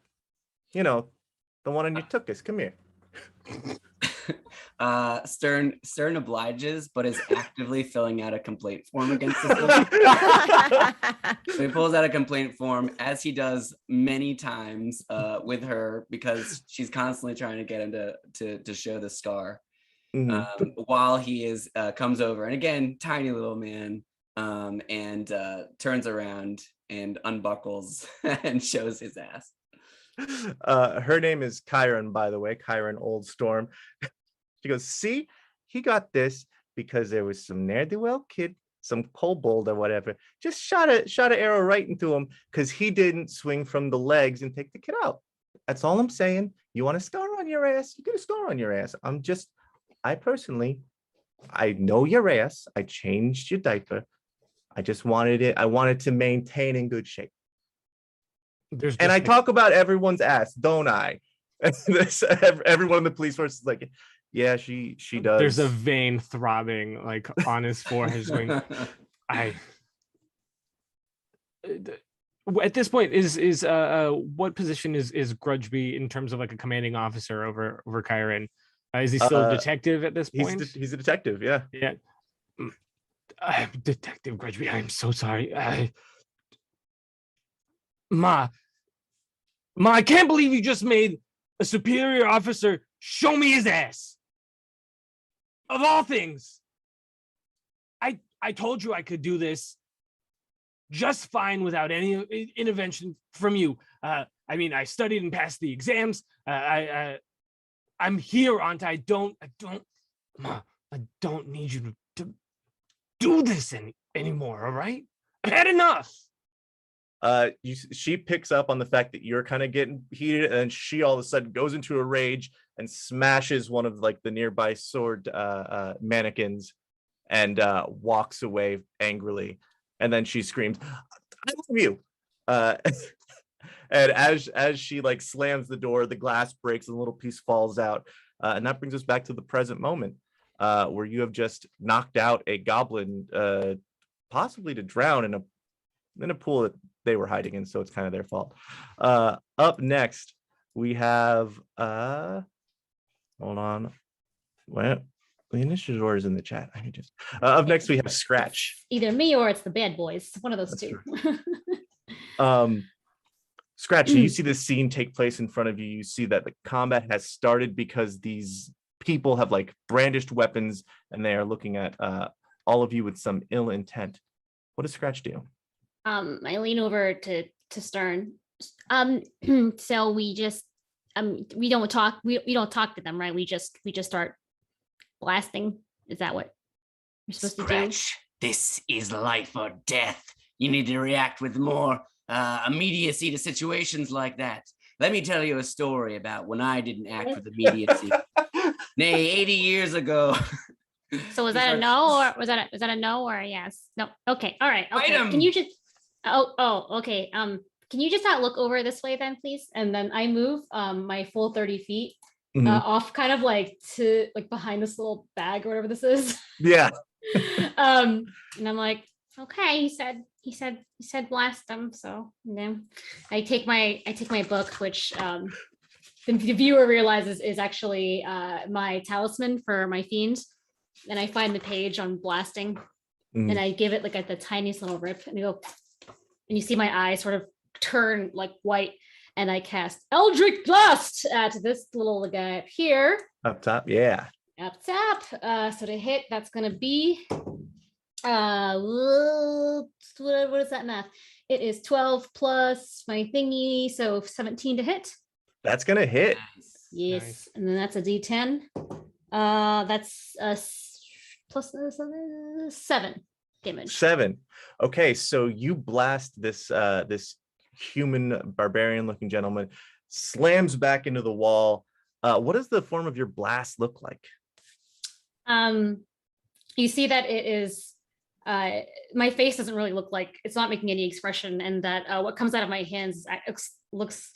You know, the one on your tuchus. Come here. Stern obliges, but is actively filling out a complaint form against the So he pulls out a complaint form, as he does many times with her, because she's constantly trying to get him to show the scar. While he comes over, and again, tiny little man, and turns around and unbuckles and shows his ass. Her name is Kyron, by the way, Kyron Oldstorm. She goes, see, he got this because there was some ne'er-do-well kid, some kobold or whatever, just shot an arrow right into him because he didn't swing from the legs and take the kid out. That's all I'm saying. You want a scar on your ass? You get a scar on your ass. I personally know your ass. I changed your diaper. I wanted to maintain in good shape. And I talk about everyone's ass, don't I? Everyone in the police force is like, yeah, she does. There's a vein throbbing like on his forehead. Going, at this point, is what position is Grudgeby in terms of like a commanding officer over Kyron? Is he still a detective at this point? He's a detective, yeah. Yeah. Detective Grudgeby, I'm so sorry. Ma, I can't believe you just made a superior officer show me his ass. Of all things. I told you I could do this just fine without any intervention from you. I mean, I studied and passed the exams. I'm here, aren't I? Ma, I don't need you to do this anymore, all right? I've had enough. She picks up on the fact that you're kind of getting heated, and she all of a sudden goes into a rage and smashes one of like the nearby sword mannequins and walks away angrily. And then she screams, "I love you!" And as she like slams the door, the glass breaks and a little piece falls out. And that brings us back to the present moment, where you have just knocked out a goblin, possibly to drown in a pool that they were hiding in, so it's kind of their fault. Up next, we have hold on. Well, the initiative order is in the chat. I can just up next we have Scratch. Either me or it's the bad boys. One of those two. Scratch, you see this scene take place in front of you. You see that the combat has started because these people have like brandished weapons and they are looking at all of you with some ill intent. What does Scratch do? I lean over to Stern. So we just we don't talk to them, right? We just start blasting. Is that what we're supposed to do? This is life or death. You need to react with more immediacy to situations like that. Let me tell you a story about when I didn't act with immediacy. Nay, 80 years ago. So was that a no, or was that a no or a yes? No. Okay. All right. Okay. Item. Can you just? Oh. Okay. Can you just not look over this way then, please? And then I move my full 30 feet off, kind of like to like behind this little bag or whatever this is. Yeah. And I'm like, okay. He said blast them. So I take my book, which the viewer realizes is actually my talisman for my fiend. And I find the page on blasting and I give it like at the tiniest little rip and I go, and you see my eyes sort of turn like white and I cast Eldritch Blast at this little guy up here. Up top, yeah. Up top. So to hit, that's gonna be what is that math? It is 12 plus my thingy, so 17 to hit. That's gonna hit. Nice. Yes, Nice. and then that's a D10. That's plus 7 damage. 7. Okay, so you blast this this human barbarian looking gentleman, slams back into the wall. What does the form of your blast look like? You see that it is my face doesn't really look like, it's not making any expression, and that what comes out of my hands looks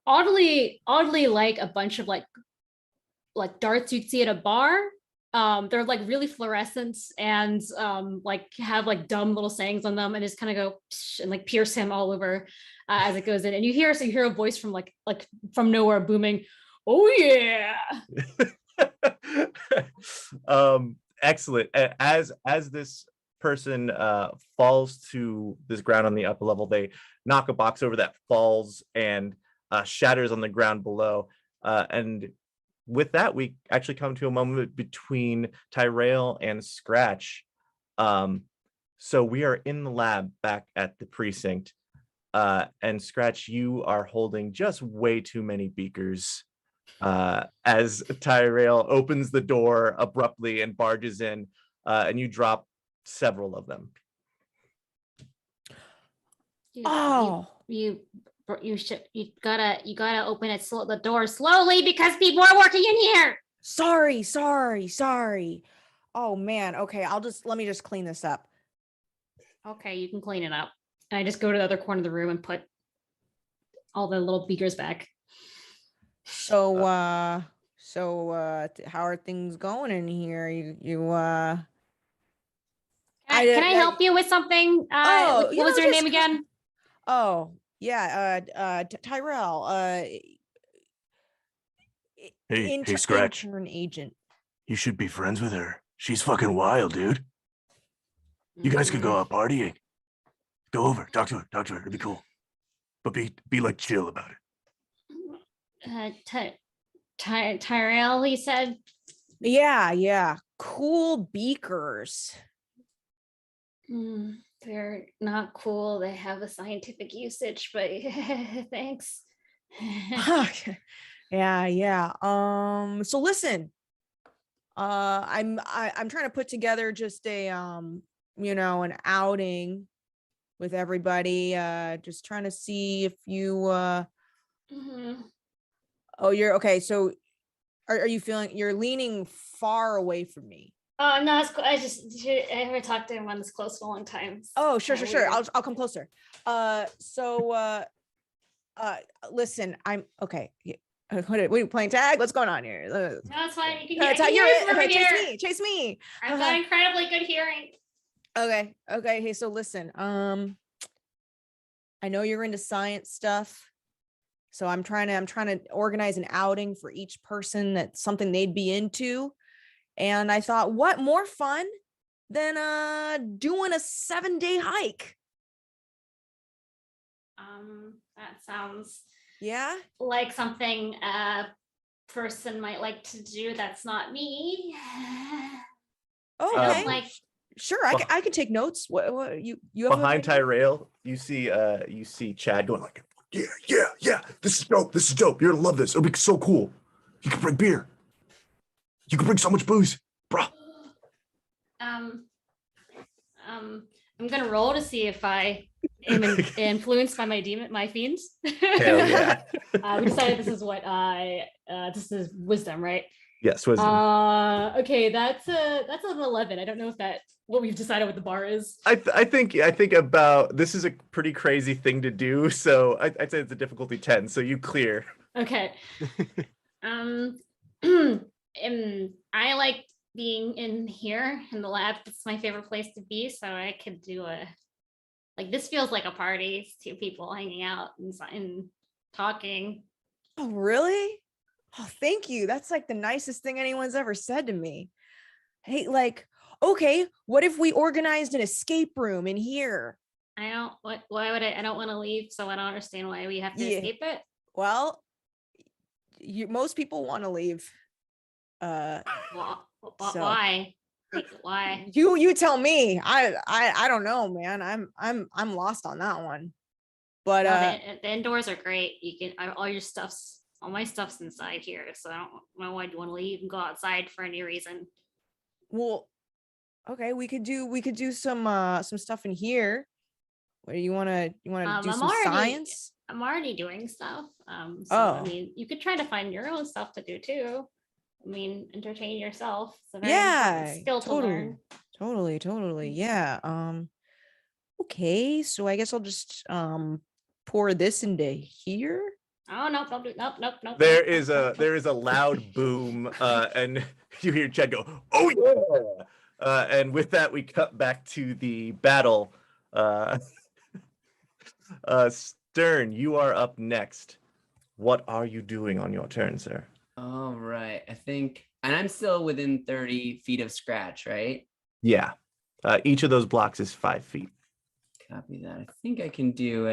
oddly like a bunch of like darts you'd see at a bar. They're like really fluorescent and like have like dumb little sayings on them, and just kind of go psh, and like pierce him all over as it goes in. And you hear a voice from like from nowhere booming, "Oh yeah!" Excellent. As this person falls to this ground on the upper level, they knock a box over that falls and shatters on the ground below. And with that, we actually come to a moment between Tyrell and Scratch. So we are in the lab back at the precinct. And Scratch, you are holding just way too many beakers. As Tyrell opens the door abruptly and barges in, and you drop several of them. You gotta open the door slowly because people are working in here. Sorry. Oh man. Okay, let me just clean this up. Okay, you can clean it up. And I just go to the other corner of the room and put all the little beakers back. So how are things going in here? Can I help you with something? What was your name again? Oh, yeah, Tyrell. Hey, Scratch. Intern agent. You should be friends with her. She's fucking wild, dude. You guys could go out partying. Go over, talk to her. It'd be cool. But be like chill about it. Tyrell, he said. Yeah. Cool beakers. They're not cool. They have a scientific usage, but thanks. Yeah. So listen, I'm trying to put together just a an outing with everybody. Just trying to see if you Oh, you're okay. So are you feeling you're leaning far away from me? No, it's cool. I haven't talked to him this close in a long time. Oh, sure. I'll come closer. Listen, I'm okay. What are you playing tag? What's going on here? No, it's fine. You can hear it. from Okay, here. chase me. I've got incredibly good hearing. Okay. Hey, so listen, I know you're into science stuff. So I'm trying to organize an outing for each person that's something they'd be into. And I thought, what more fun than doing a 7-day hike? That sounds like something a person might like to do. That's not me. Okay. Sure, I could take notes. What you behind Tyrell, you see Chad going like, yeah. This is dope. You're gonna love this. It'll be so cool. You can bring beer. You can bring so much booze, bro. I'm gonna roll to see if I am influenced by my fiends. Hell yeah. We decided this is wisdom, right? Yes, wisdom. Okay, that's an 11. I don't know if what we've decided what the bar is. I think about this is a pretty crazy thing to do, so I'd say it's a difficulty 10. So you clear. Okay. I like being in here in the lab. It's my favorite place to be. So I could do this feels like a party. It's two people hanging out and talking. Oh, really? Oh, thank you. That's like the nicest thing anyone's ever said to me. Hey, okay, what if we organized an escape room in here? I don't want to leave, so I don't understand why we have to escape it. Well, most people want to leave. Why? Like, why? You tell me. I don't know, man. I'm lost on that one. But No, the indoors are great. You can all my stuff's inside here, so I don't know why you want to leave and go outside for any reason. well, okay, we could do some stuff in here. What do you wanna do I'm some science? I'm already doing stuff. So I Oh. mean, you could try to find your own stuff to do too. I mean, entertain yourself. It's a very Yeah, important skill to learn. totally. Yeah. Okay, so I guess I'll just pour this into here. Oh no, nope. There is a loud boom, and you hear Chad go, "Oh yeah!" And with that, we cut back to the battle. Stern, you are up next. What are you doing on your turn, sir? All right. I think, and I'm still within 30 feet of Scratch, right? Yeah. Each of those blocks is 5 feet. Copy that. I think I can do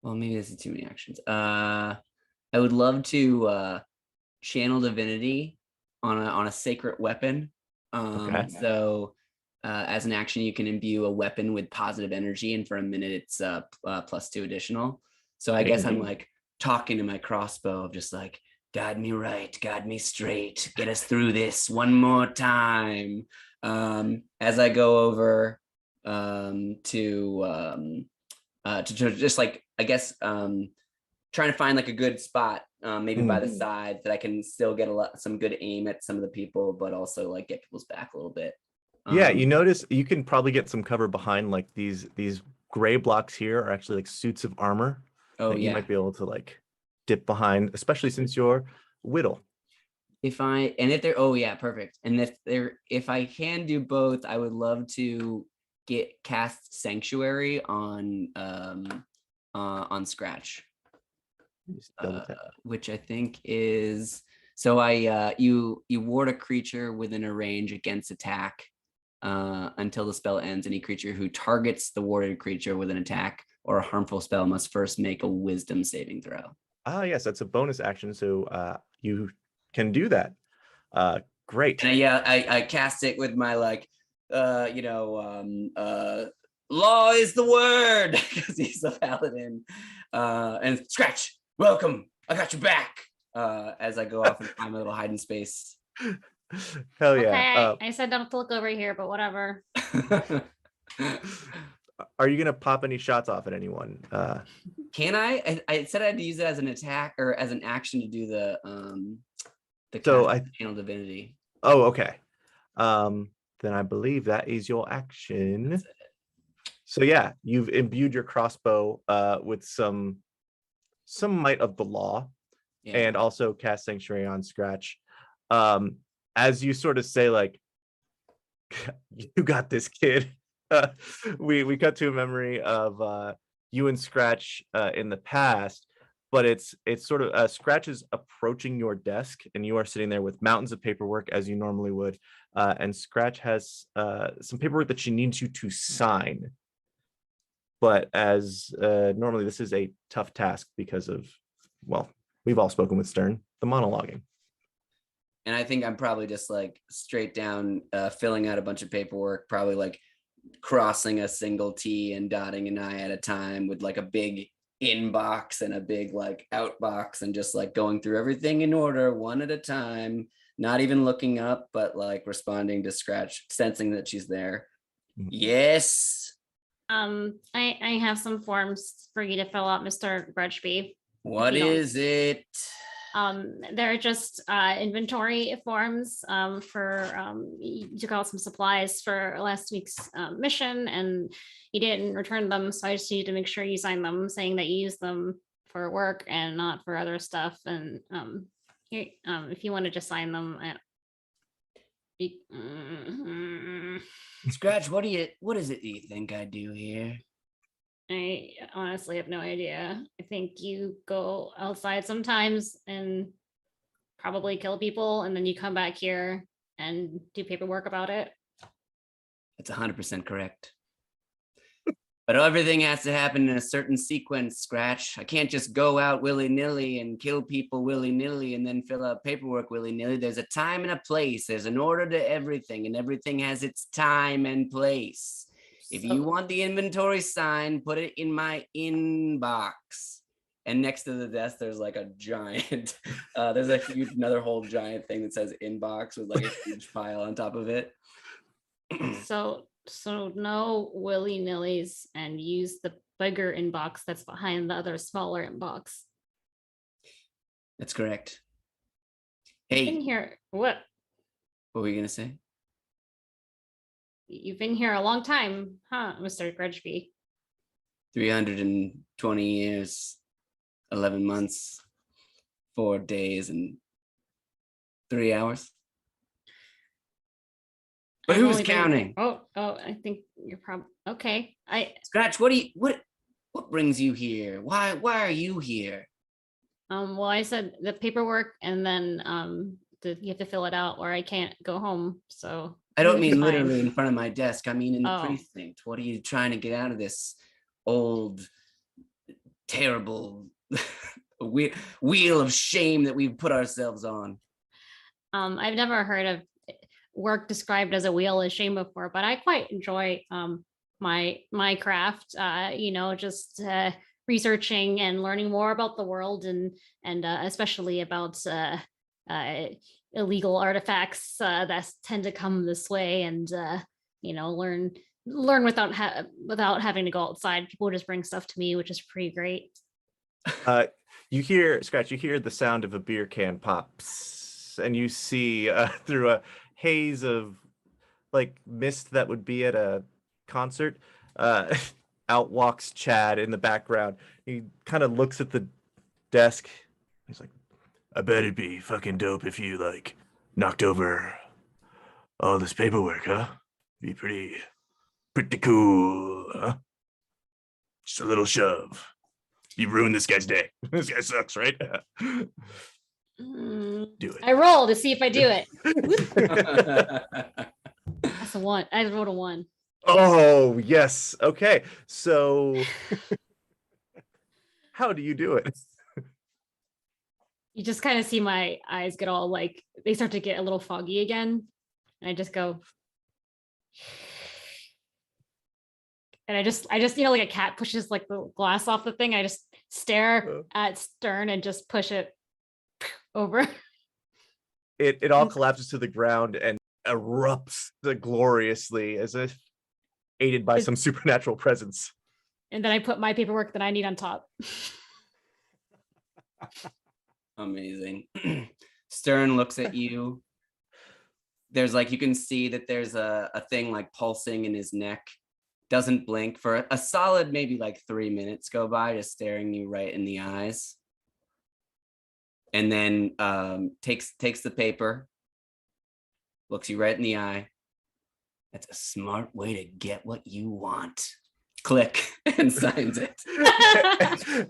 well, maybe this is too many actions. I would love to channel divinity on a sacred weapon. Okay. So as an action, you can imbue a weapon with positive energy, and for a minute it's +2 additional. So I guess I'm like talking to my crossbow of just like, guide me right, guide me straight, get us through this one more time. As I go over to just like, I guess trying to find like a good spot, maybe by the side, that I can still get some good aim at some of the people, but also like get people's back a little bit. Yeah, you notice you can probably get some cover behind like these gray blocks here are actually like suits of armor. Oh that you yeah. might be able to like dip behind, especially since you're Whittle. If they're perfect. And if I can do both, I would love to cast Sanctuary on Scratch, Just double tap. which I think is, so you ward a creature within a range against attack until the spell ends. Any creature who targets the warded creature with an attack or a harmful spell must first make a Wisdom saving throw. Ah, yes, that's a bonus action, so you can do that. Great. And I cast it with my like, law is the word, because he's a paladin. And Scratch, welcome, I got your back. As I go off and find my little hiding space. Hell yeah. Okay, I said don't look over here, but whatever. Are you gonna pop any shots off at anyone? Can I said I'd use it as an attack or as an action to do the channel divinity. Oh, okay. Then I believe that is your action. So yeah, you've imbued your crossbow with some might of the law, and also cast Sanctuary on Scratch. As you sort of say, like, you got this, kid. We cut to a memory of you and Scratch in the past, but it's sort of Scratch is approaching your desk, and you are sitting there with mountains of paperwork as you normally would, and Scratch has some paperwork that she needs you to sign. But as normally this is a tough task because of, well, we've all spoken with Stern, the monologuing. And I think I'm probably just like straight down filling out a bunch of paperwork, probably like crossing a single T and dotting an I at a time, with like a big inbox and a big like outbox, and just like going through everything in order, one at a time, not even looking up, but like responding to Scratch, sensing that she's there. Yes. I have some forms for you to fill out, Mr. Grudgeby. What is it? They're just inventory forms for you took out some supplies for last week's mission, and you didn't return them, so I just need to make sure you sign them, saying that you use them for work and not for other stuff. And here, if you want to just sign them. Scratch, what is it you think I do here? I honestly have no idea. I think you go outside sometimes and probably kill people, and then you come back here and do paperwork about it. It's 100% correct. But everything has to happen in a certain sequence, Scratch. I can't just go out willy-nilly and kill people willy-nilly and then fill out paperwork willy-nilly. There's a time and a place. There's an order to everything, and everything has its time and place. If you want the inventory sign, put it in my inbox. And next to the desk, there's like a giant, there's a huge, another whole giant thing that says inbox with like a huge file on top of it. So no willy-nillys, and use the bigger inbox that's behind the other smaller inbox. That's correct. In Hey, here, what? what were you gonna say? You've been here a long time, huh, Mr. Grudgeby? 320 years, 11 months, 4 days, and 3 hours. But I've who's only been- counting? Oh, I think you're probably okay. Scratch, what brings you here? Why are you here? Well, I said the paperwork, and then you have to fill it out, or I can't go home. So I don't it's mean fine. literally in front of my desk. I mean in the Oh. precinct. What are you trying to get out of this old, terrible wheel of shame that we've put ourselves on? I've never heard of work described as a wheel of shame before, but I quite enjoy my craft. Just researching and learning more about the world, and especially about illegal artifacts that tend to come this way, and learn without having to go outside. People just bring stuff to me, which is pretty great. You hear, Scratch, you hear the sound of a beer can pops, and you see through a haze of like mist that would be at a concert, out walks Chad in the background. He kind of looks at the desk. He's like, I bet it'd be fucking dope if you like knocked over all this paperwork, huh? Be pretty cool, huh? Just a little shove. You ruined this guy's day. This guy sucks, right? Do it. I roll to see if I do it. That's a 1. I rolled a 1. oh, yes. Okay. So how do you do it? You just kind of see my eyes get all like, they start to get a little foggy again. And I just go. And I just, like a cat pushes like the glass off the thing. I just stare at Stern and just push it over. It all collapses to the ground and erupts gloriously as if aided by some supernatural presence. And then I put my paperwork that I need on top. Amazing. Stern looks at you. There's like, you can see that there's a thing like pulsing in his neck. Doesn't blink for a solid maybe like 3 minutes go by, just staring you right in the eyes. And then takes the paper, looks you right in the eye. That's a smart way to get what you want. Click, and signs it.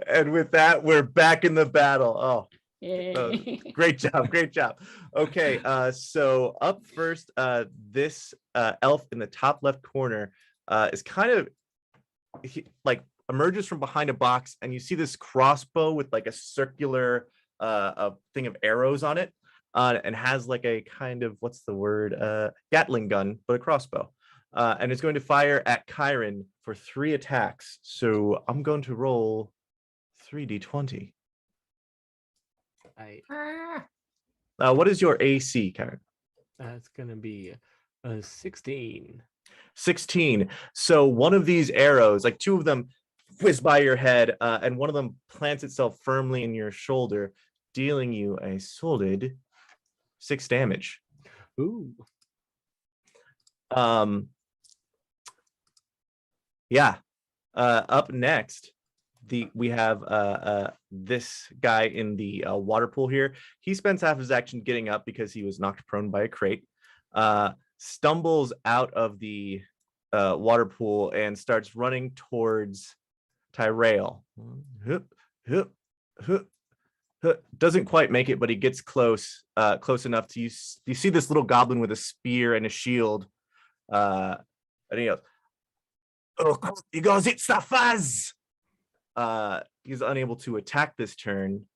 And with that, we're back in the battle. Oh, Yay. great job. Okay, so up first, this elf in the top left corner is kind of like emerges from behind a box, and you see this crossbow with like a circular a thing of arrows on it, and has like a kind of, what's the word, Gatling gun, but a crossbow, and it's going to fire at Kyron for 3 attacks. So I'm going to roll 3d20. What is your AC, Kyron? That's gonna be a 16. 16. So one of these arrows, like 2 of them whiz by your head, and one of them plants itself firmly in your shoulder, dealing you a solid 6 damage. Ooh. Yeah. Up next, we have this guy in the water pool here. He spends half his action getting up because he was knocked prone by a crate. Stumbles out of the water pool and starts running towards Tyrell. Doesn't quite make it, but he gets close enough to you see this little goblin with a spear and a shield, and he goes, Oh, you guys, it's the fuzz. He's unable to attack this turn.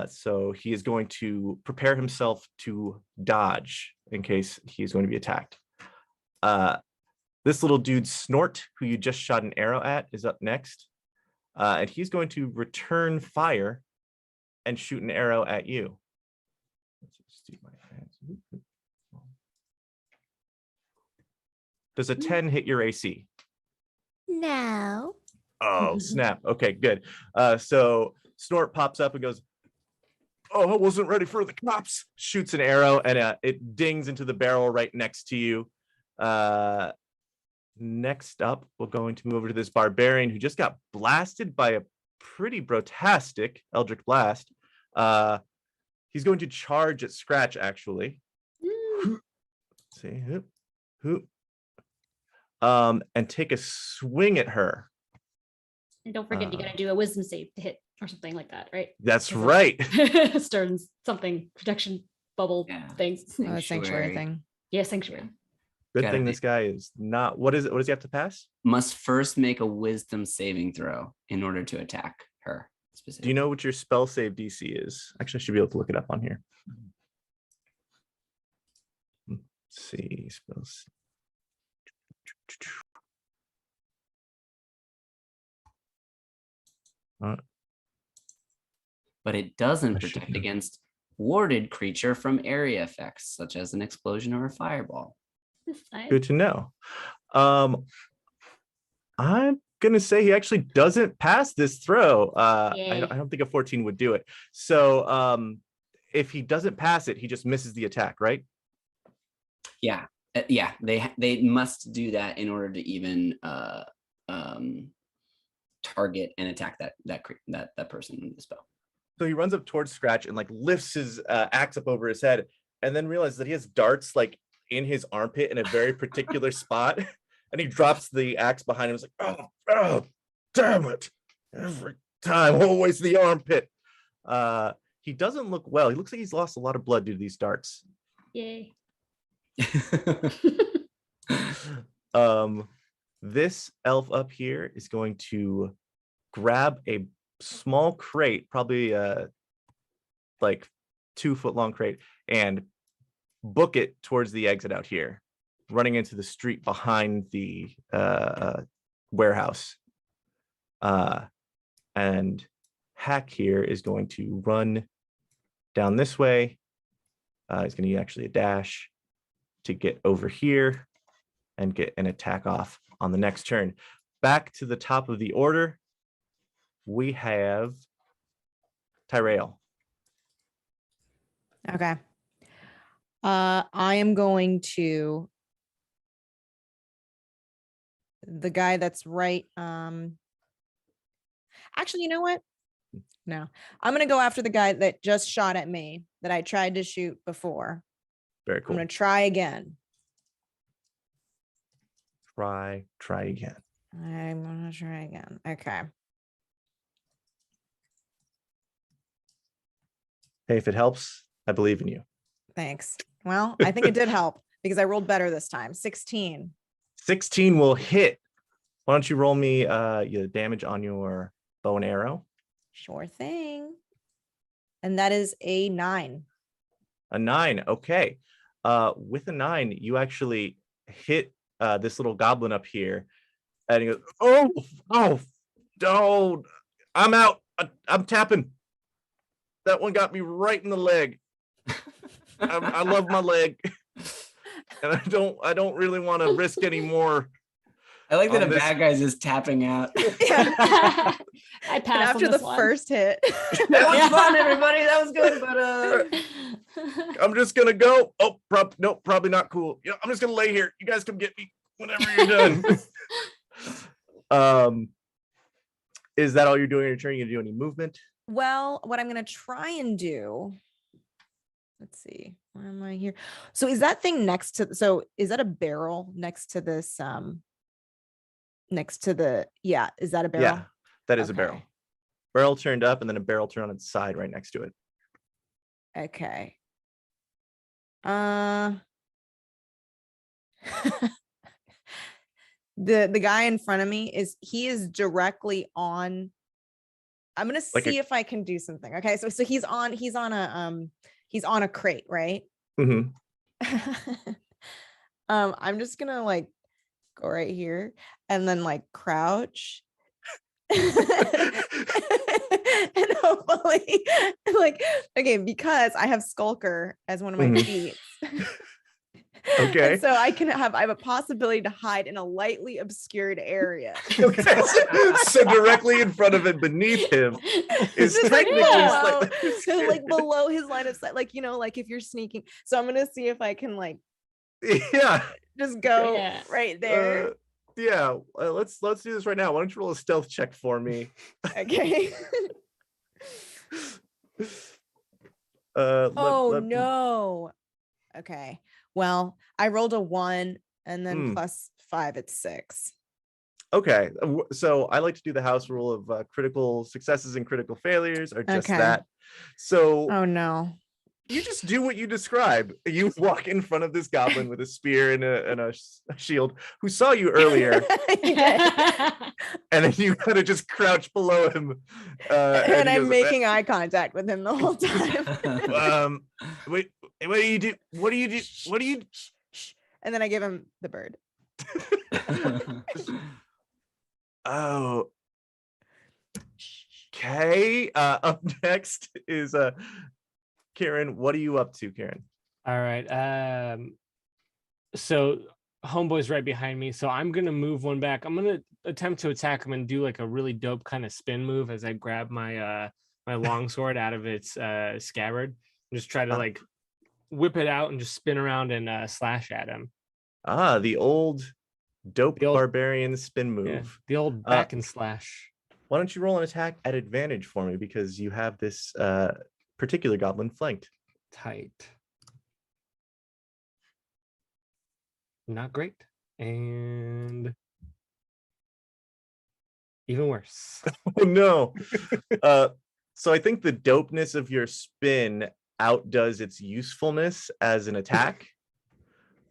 So he is going to prepare himself to dodge in case he's going to be attacked. This little dude Snort, who you just shot an arrow at, is up next. And he's going to return fire and shoot an arrow at you. Does a 10 hit your AC? No. Oh, snap. Okay, good. So Snort pops up and goes, oh, I wasn't ready for the cops. Shoots an arrow and it dings into the barrel right next to you. Next up, we're going to move over to this barbarian who just got blasted by a pretty brotastic Eldritch Blast. He's going to charge at Scratch, actually. Let's see. And take a swing at her. And don't forget, you gotta do a wisdom save to hit or something like that, right? That's right. Stern's something protection bubble things. Sanctuary thing. Yeah, sanctuary. Good Gotta thing be- this guy is not. What is it? What does he have to pass? Must first make a wisdom saving throw in order to attack her. Do Specifically. you know what your spell save DC is? Actually, I should be able to look it up on here. Let's see. Spells. But it doesn't I should protect know. against warded creature from area effects, such as an explosion or a fireball. Good to know. I'm gonna say he actually doesn't pass this throw. Yay. I don't think a 14 would do it. So if he doesn't pass it, he just misses the attack, right? Yeah, yeah. They must do that in order to even target and attack that person with the spell. So he runs up towards Scratch and like lifts his axe up over his head, and then realizes that he has darts like in his armpit in a very particular spot, and he drops the axe behind him. He's like, oh, damn it! Every time, always the armpit. He doesn't look well. He looks like he's lost a lot of blood due to these darts. Yay. This elf up here is going to grab a small crate, probably like 2 foot long crate, and book it towards the exit out here, running into the street behind the warehouse. And Hack here is going to run down this way. He's going to use actually a dash to get over here and get an attack off on the next turn. Back to the top of the order, we have Tyrell. Okay. I am going to the guy that's right. Actually, you know what? No, I'm going to go after the guy that just shot at me that I tried to shoot before. Very I'm cool. going to try again. Try again. I'm going to try again. Okay. Hey, if it helps, I believe in you. Thanks. Well, I think it did help because I rolled better this time. 16. 16 will hit. Why don't you roll me your damage on your bow and arrow? Sure thing. And that is a 9. A 9. Okay. With a 9, you actually hit this little goblin up here, and he goes, oh, I'm out. I'm tapping. That one got me right in the leg. I love my leg, and I don't really want to risk any more. I like that On a this- bad guy's just tapping out. I And passed after on the this one. first hit. That was fun, everybody. That was good, but I'm just gonna go. Oh, nope, probably not cool. Yeah, I'm just gonna lay here. You guys come get me whenever you're done. Is that all you're doing in your turn? You gonna do any movement? Well, what I'm going to try and do, let's see, where am I here? So is that thing next to, so is that a barrel next to this, next to the, yeah, is that a barrel? Yeah, that is a barrel. Okay. Barrel turned up, and then a barrel turned on its side right next to it. Okay. the guy in front of me he is directly on. I'm gonna Like see if I can do something. Okay, so he's on a crate, right? Mhm. I'm just gonna like go right here and then like crouch. And hopefully like, okay, because I have Skulker as one of my Mhm. feats. Okay. And so I have a possibility to hide in a lightly obscured area. Okay. So directly in front of him, beneath him, is Just like technically below, slightly like below his line of sight, like, you know, like if you're sneaking. So I'm gonna see if I can like yeah. just go Yeah. right there. Yeah. Let's do this right now. Why don't you roll a stealth check for me? Okay. Let- No. Okay. Well, I rolled a 1 and then plus 5, it's 6. Okay. So I like to do the house rule of critical successes and critical failures are just Okay. that. So Oh no. you just do what you describe. You walk in front of this goblin with a spear and a shield who saw you earlier, and then you kind of just crouch below him. And he I'm goes, making eye contact with him the whole time. Wait, what do you do? What do you do? What do you? And then I give him the bird. Oh, okay. Up next is Karen. What are you up to, Karen? All right. So homeboy's right behind me, so I'm gonna move one back. I'm gonna attempt to attack him and do like a really dope kind of spin move as I grab my my longsword out of its scabbard and just try to like whip it out and just spin around and slash at him. The old dope The old- barbarian spin move. Yeah, the old back and slash. Why don't you roll an attack at advantage for me, because you have this particular goblin flanked. Tight. Not great. And even worse. Oh no. So I think the dopeness of your spin outdoes its usefulness as an attack.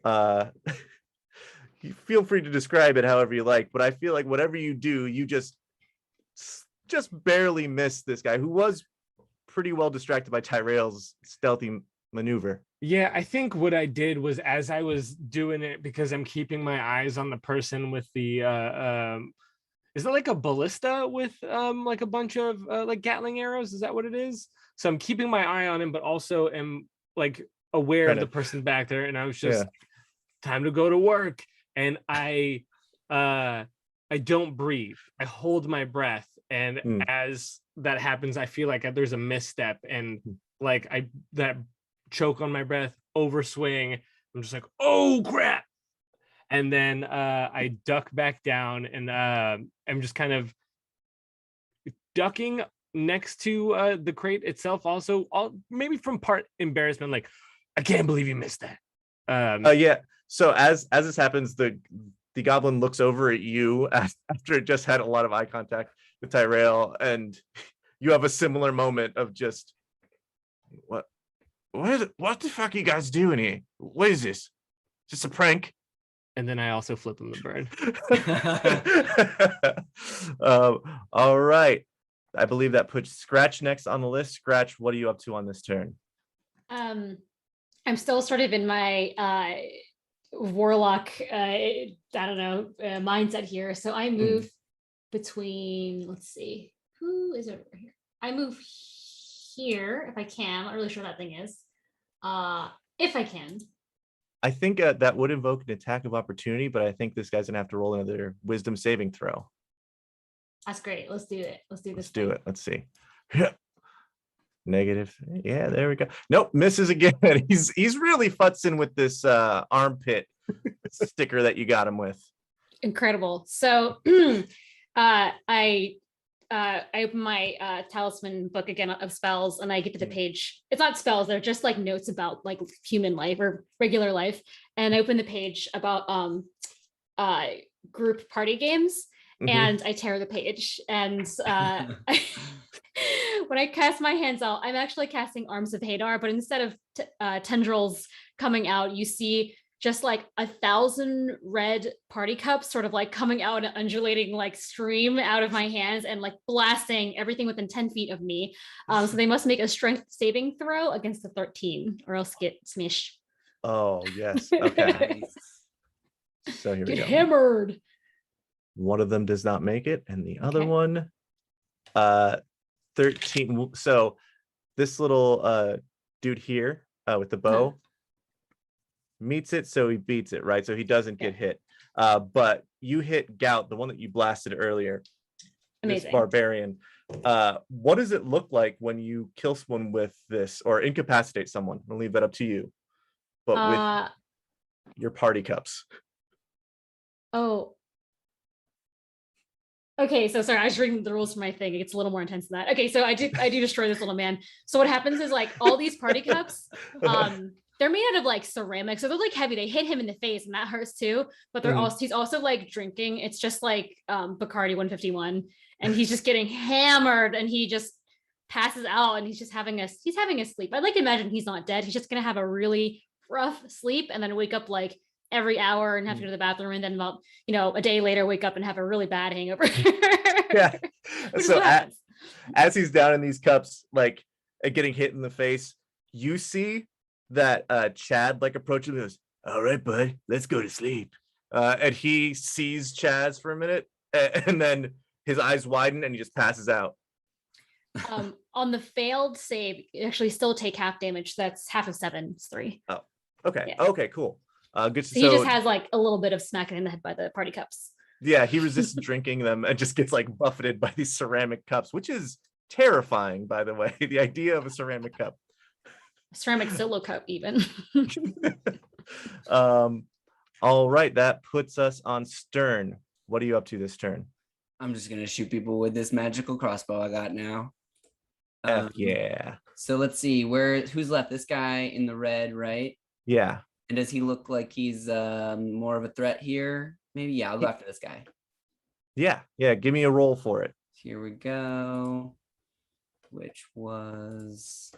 You feel free to describe it however you like, but I feel like whatever you do, you just barely miss this guy who was pretty well distracted by Tyrell's stealthy maneuver. Yeah, I think what I did was, as I was doing it, because I'm keeping my eyes on the person with the is that like a ballista with like a bunch of like Gatling arrows? Is that what it is? So I'm keeping my eye on him, but also am like aware of the person back there, and I was just time to go to work. And I don't breathe. I hold my breath, and as that happens, I feel like there's a misstep, and like that choke on my breath, overswing. I'm just like, oh crap. And then I duck back down, and I'm just kind of ducking next to the crate itself, also maybe from part embarrassment, like, I can't believe you missed that. Yeah. So as this happens, the goblin looks over at you after it just had a lot of eye contact with Tyrell, and you have a similar moment of just, what the fuck are you guys doing here? What is this? Just a prank? And then I also flip him the bird. All right. I believe that puts Scratch next on the list. Scratch, what are you up to on this turn? I'm still sort of in my warlock, I don't know, mindset here. So I move between, let's see, who is over here? I move here if I can. I'm not really sure what that thing is. If I can. I think that would invoke an attack of opportunity, but I think this guy's gonna have to roll another wisdom saving throw. That's great. Let's do it. Let's do this. Let's do it. Let's see. Negative. Yeah, there we go. Nope, misses again. He's really futzing with this armpit sticker that you got him with. Incredible. So I open my talisman book again of spells, and I get to the page. It's not spells, they're just like notes about like human life or regular life. And I open the page about group party games, and I tear the page. And when I cast my hands out, I'm actually casting Arms of Hadar, but instead of tendrils coming out, you see just like 1,000 red party cups sort of like coming out an undulating like stream out of my hands and like blasting everything within 10 feet of me. So they must make a strength saving throw against the 13 or else get smished. Oh, yes. Okay. Nice. So here we Get go. hammered. One of them does not make it, and the other Okay. one, 13. So this little dude here with the bow meets it, so he beats it, right? So he doesn't get hit. But you hit Gout, the one that you blasted earlier. Amazing. This barbarian. What does it look like when you kill someone with this or incapacitate someone? I'll leave that up to you. But with your party cups. Oh. Okay, so sorry, I was reading the rules for my thing. It gets a little more intense than that. Okay, so I do destroy this little man. So what happens is like all these party cups, they're made out of like ceramic, so they're like heavy. They hit him in the face, and that hurts too. But they're also he's also like drinking. It's just like Bacardi 151, and he's just getting hammered, and he just passes out, and he's having a sleep. I'd like to imagine he's not dead. He's just gonna have a really rough sleep, and then wake up like every hour and have to go to the bathroom, and then about a day later wake up and have a really bad hangover. Yeah. So as he's down in these cups, like getting hit in the face, you see that Chad like approaches him and goes, "All right, bud, let's go to sleep." And he sees Chaz for a minute, and then his eyes widen and he just passes out. On the failed save, you actually still take half damage. So that's half of 7. It's 3. Oh, okay. Yeah. Okay, cool. Good. So he just has like a little bit of smacking in the head by the party cups. Yeah, he resists drinking them and just gets like buffeted by these ceramic cups, which is terrifying, by the way. The idea of a ceramic cup. Ceramic solo cup, even. All right, that puts us on Stern. What are you up to this turn? I'm just gonna shoot people with this magical crossbow I got now. Yeah. So let's see who's left. This guy in the red, right? Yeah. And does he look like he's more of a threat here? Maybe, yeah, I'll go after this guy. Yeah. Give me a roll for it. Here we go. Which was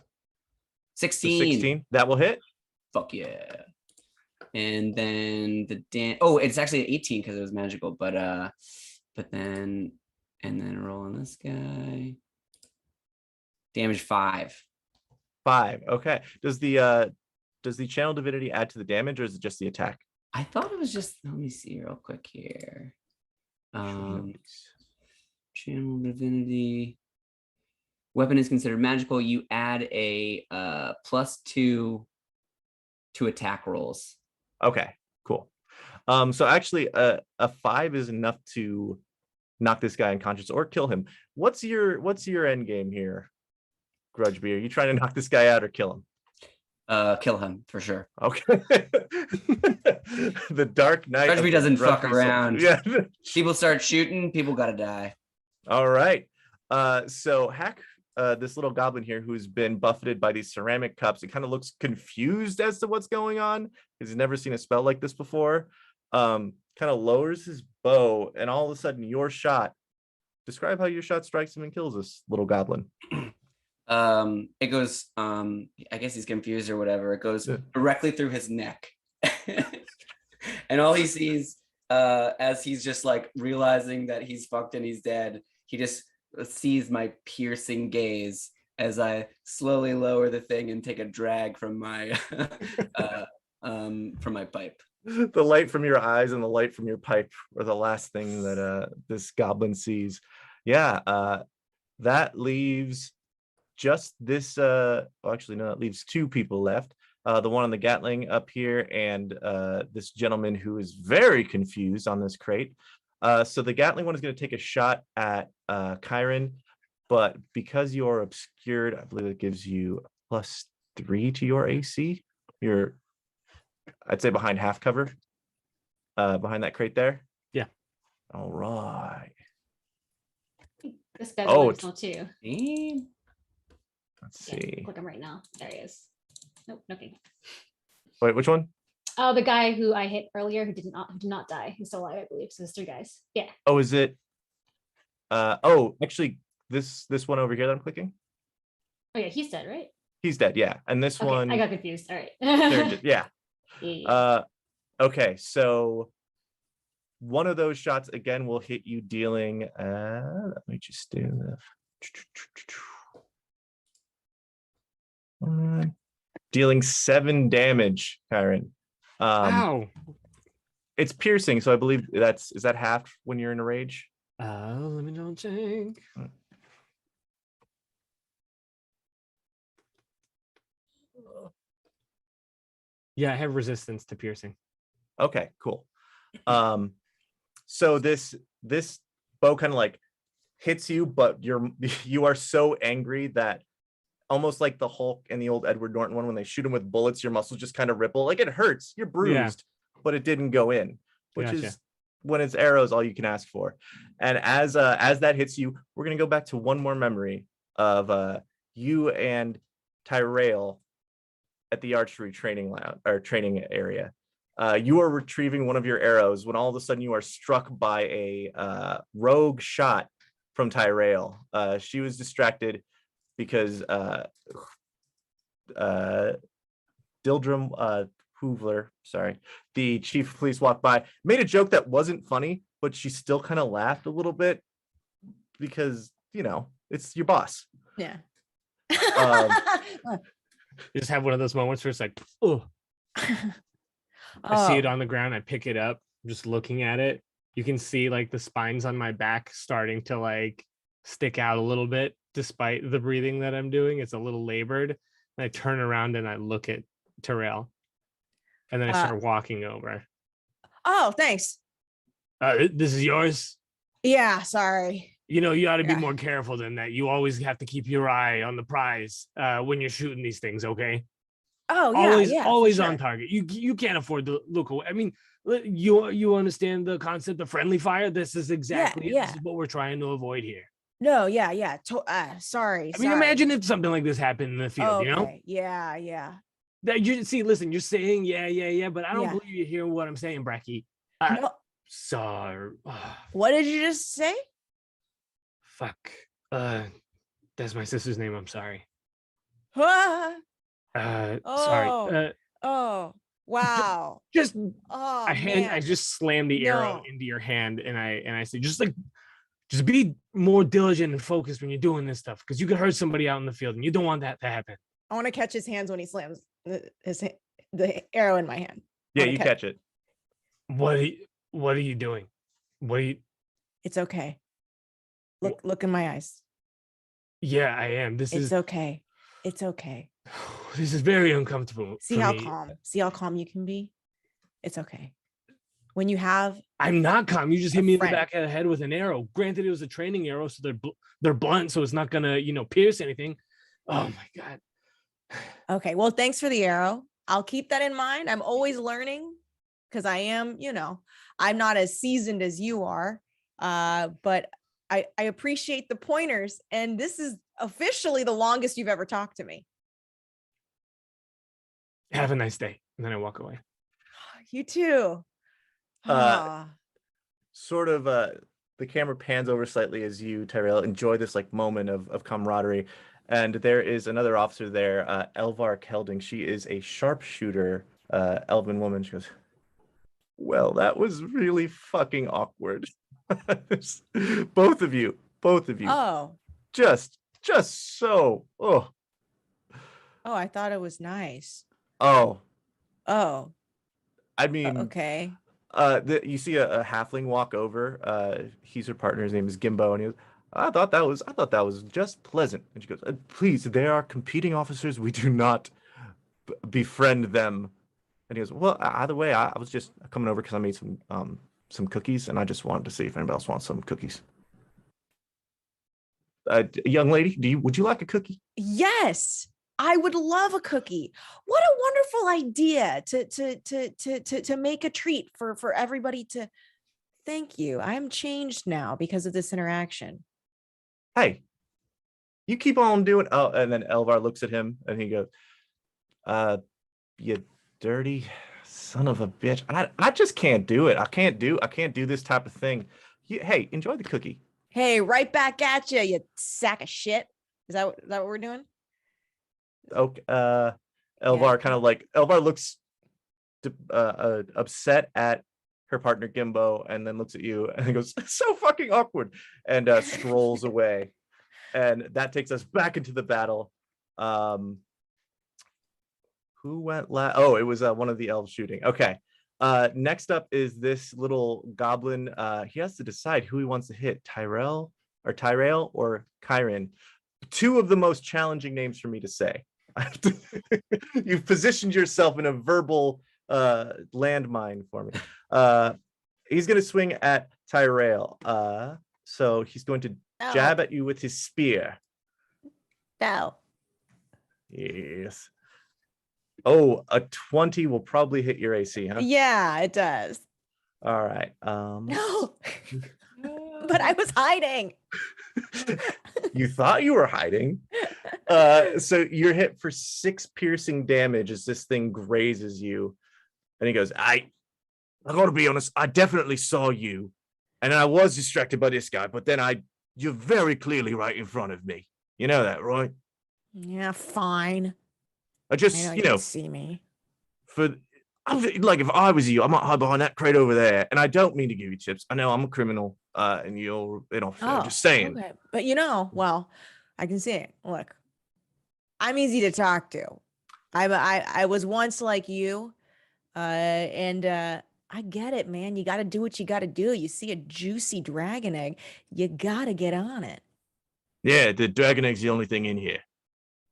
16. 16. That will hit. Fuck yeah. And then it's actually an 18 because it was magical, but then rolling this guy. Damage 5. 5. Okay. Does the channel divinity add to the damage, or is it just the attack? I thought it was just, let me see real quick here. Channel divinity. Weapon is considered magical. You add a +2 to attack rolls. Okay, cool. So actually a 5 is enough to knock this guy unconscious or kill him. What's your end game here, Grudgeby? Are you trying to knock this guy out or kill him? Kill him for sure. Okay. The Dark Knight. Grudgeby doesn't fuck around. Yeah. People start shooting, people gotta die. All right. So Hack, this little goblin here who's been buffeted by these ceramic cups, it kind of looks confused as to what's going on because he's never seen a spell like this before. Kind of lowers his bow, and all of a sudden your shot. Describe how your shot strikes him and kills this little goblin. It goes, I guess he's confused or whatever. It goes directly through his neck. And all he sees, as he's just like realizing that he's fucked and he's dead, he just sees my piercing gaze as I slowly lower the thing and take a drag from my pipe. The light from your eyes and the light from your pipe are the last thing that this goblin sees. Yeah, that leaves just this actually no, it leaves 2 people left. The one on the Gatling up here, and this gentleman who is very confused on this crate. So the Gatling one is going to take a shot at Kyron, but because you're obscured, I believe it gives you +3 to your AC. You're, I'd say, behind half cover, behind that crate there. Yeah. All right. This guy's Oh, original too. Let's see. Click him right now. There he is. Nope, nothing. Wait, which one? Oh, the guy who I hit earlier who did not die. He's still alive, I believe. So there's 3 guys. Yeah. Oh, is it? Oh, actually, this one over here that I'm clicking. Oh yeah, he's dead, right? He's dead. Yeah, and this Okay, one. I got confused. All right. Yeah. Yeah. Okay, so one of those shots again will hit you, dealing. Let me just do this. Dealing 7 damage, Kyron. Wow. It's piercing, so I believe is that half when you're in a rage? Let me double check. Yeah, I have resistance to piercing. Okay, cool. So this bow kind of like hits you, but you are so angry that almost like the Hulk and the old Edward Norton one, when they shoot him with bullets, your muscles just kind of ripple. Like it hurts, you're bruised, but it didn't go in, which Gotcha. is when it's arrows, all you can ask for. And as that hits you, we're gonna go back to one more memory of you and Tyrell at the archery training area. You are retrieving one of your arrows when all of a sudden you are struck by a rogue shot from Tyrell. She was distracted because Dildrum Hoovler, sorry, the chief of police, walked by, made a joke that wasn't funny, but she still kind of laughed a little bit because, you know, it's your boss. Yeah. You just have one of those moments where it's like, oh, I see it on the ground. I pick it up, just looking at it. You can see like the spines on my back starting to like stick out a little bit, despite the breathing that I'm doing. It's a little labored. And I turn around and I look at Terrell, and then I start walking over. Oh, thanks. This is yours. Yeah, sorry. You know, you ought to be more careful than that. You always have to keep your eye on the prize when you're shooting these things, okay? Oh, yeah, always on target. You can't afford to look away. I mean, you understand the concept of friendly fire? This is exactly this is what we're trying to avoid here. No, yeah. Sorry. I mean, imagine if something like this happened in the field, you know? Yeah. That you see, listen, you're saying yeah, but I don't believe you hear what I'm saying, Bracky. No. Sorry. What did you just say? Fuck. That's my sister's name. I'm sorry. Sorry. Oh, wow. I just slammed the arrow into your hand, and I say, just be more diligent and focused when you're doing this stuff, because you could hurt somebody out in the field, and you don't want that to happen. I want to catch his hands when he slams the arrow in my hand. Yeah, you catch it. What are you doing? It's okay. Look in my eyes. Yeah, I am. It's okay. It's okay. This is very uncomfortable. See how calm you can be? It's okay. When you have I'm not calm. You just hit me in the back of the head with an arrow. Granted, it was a training arrow, so they're blunt, so it's not gonna, pierce anything. Oh my God. Okay, well, thanks for the arrow. I'll keep that in mind. I'm always learning, because I am, I'm not as seasoned as you are, but I appreciate the pointers, and this is officially the longest you've ever talked to me. Have a nice day. And then I walk away. You too. Sort of the camera pans over slightly as you, Tyrell, enjoy this like moment of camaraderie. And there is another officer there, Elvar Kelding. She is a sharpshooter, elven woman. She goes, well, that was really fucking awkward. Both of you. Oh. Just so. Oh, I thought it was nice. Oh. I mean, okay. You see a halfling walk over. He's her partner. His name is Gimbo, and he goes, I thought that was just pleasant. And she goes, please, they are competing officers. We do not befriend them. And he goes, well, either way, I was just coming over because I made some cookies, and I just wanted to see if anybody else wants some cookies. Young lady, would you like a cookie? Yes, I would love a cookie. What a wonderful idea to make a treat for everybody to. Thank you. I'm changed now because of this interaction. Hey, you keep on doing. Oh, and then Elvar looks at him and he goes, you dirty son of a bitch. I just can't do it. I can't do this type of thing. Hey, enjoy the cookie. Hey, right back at you, you sack of shit. Is that what we're doing? Okay. Elvar kind of like, Elvar looks upset at her partner Gimbo, and then looks at you and goes, "So fucking awkward," and strolls away. And that takes us back into the battle. Who went last? Oh, it was one of the elves shooting. Okay. Next up is this little goblin. He has to decide who he wants to hit, Tyrell or Kyron. Two of the most challenging names for me to say. You've positioned yourself in a verbal landmine for me. He's going to swing at Tyrell. So he's going to jab at you with his spear. No. Yes. Oh, a 20 will probably hit your AC, huh? Yeah, it does. All right. No. But I was hiding. You thought you were hiding. So you're hit for 6 piercing damage as this thing grazes you. And he goes, I gotta be honest, I definitely saw you. And I was distracted by this guy, but then you're very clearly right in front of me. You know that, right? Yeah, fine. I just, I know you can see me. Like if I was you, I might hide behind that crate over there. And I don't mean to give you tips. I know I'm a criminal, and you're, just saying. Okay. But well, I can see it. Look, I'm easy to talk to. I was once like you, and I get it, man. You got to do what you got to do. You see a juicy dragon egg, you got to get on it. Yeah, the dragon egg's the only thing in here.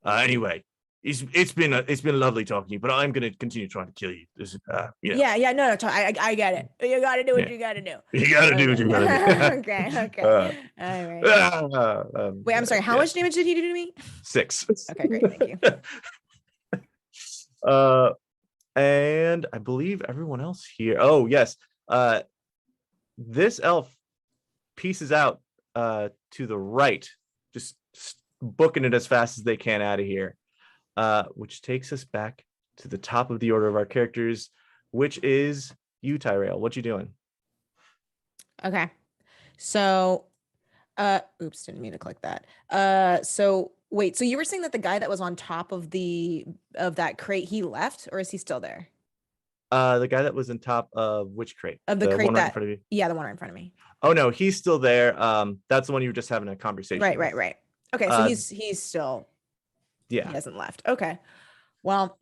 Anyway, it's been lovely talking to you, but I'm gonna continue trying to kill you. This, Yeah, no, I get it. You got to do what you got to do. You gotta do what you gotta do. Okay. All right. Wait, I'm sorry. How much damage did he do to me? 6. Okay, great. Thank you. And I believe everyone else here. Oh, yes. This elf pieces out to the right, just booking it as fast as they can out of here, which takes us back to the top of the order of our characters, which is you, Tyrell. What you doing? Okay. So, oops, didn't mean to click that. So wait, so you were saying that the guy that was on top of that crate, he left, or is he still there? The guy that was on top of which crate? Of the crate one right in front of you? Yeah, the one right in front of me. Oh no, he's still there. That's the one you were just having a conversation with. Right. Okay, so he's still, yeah, he hasn't left. Okay. Well,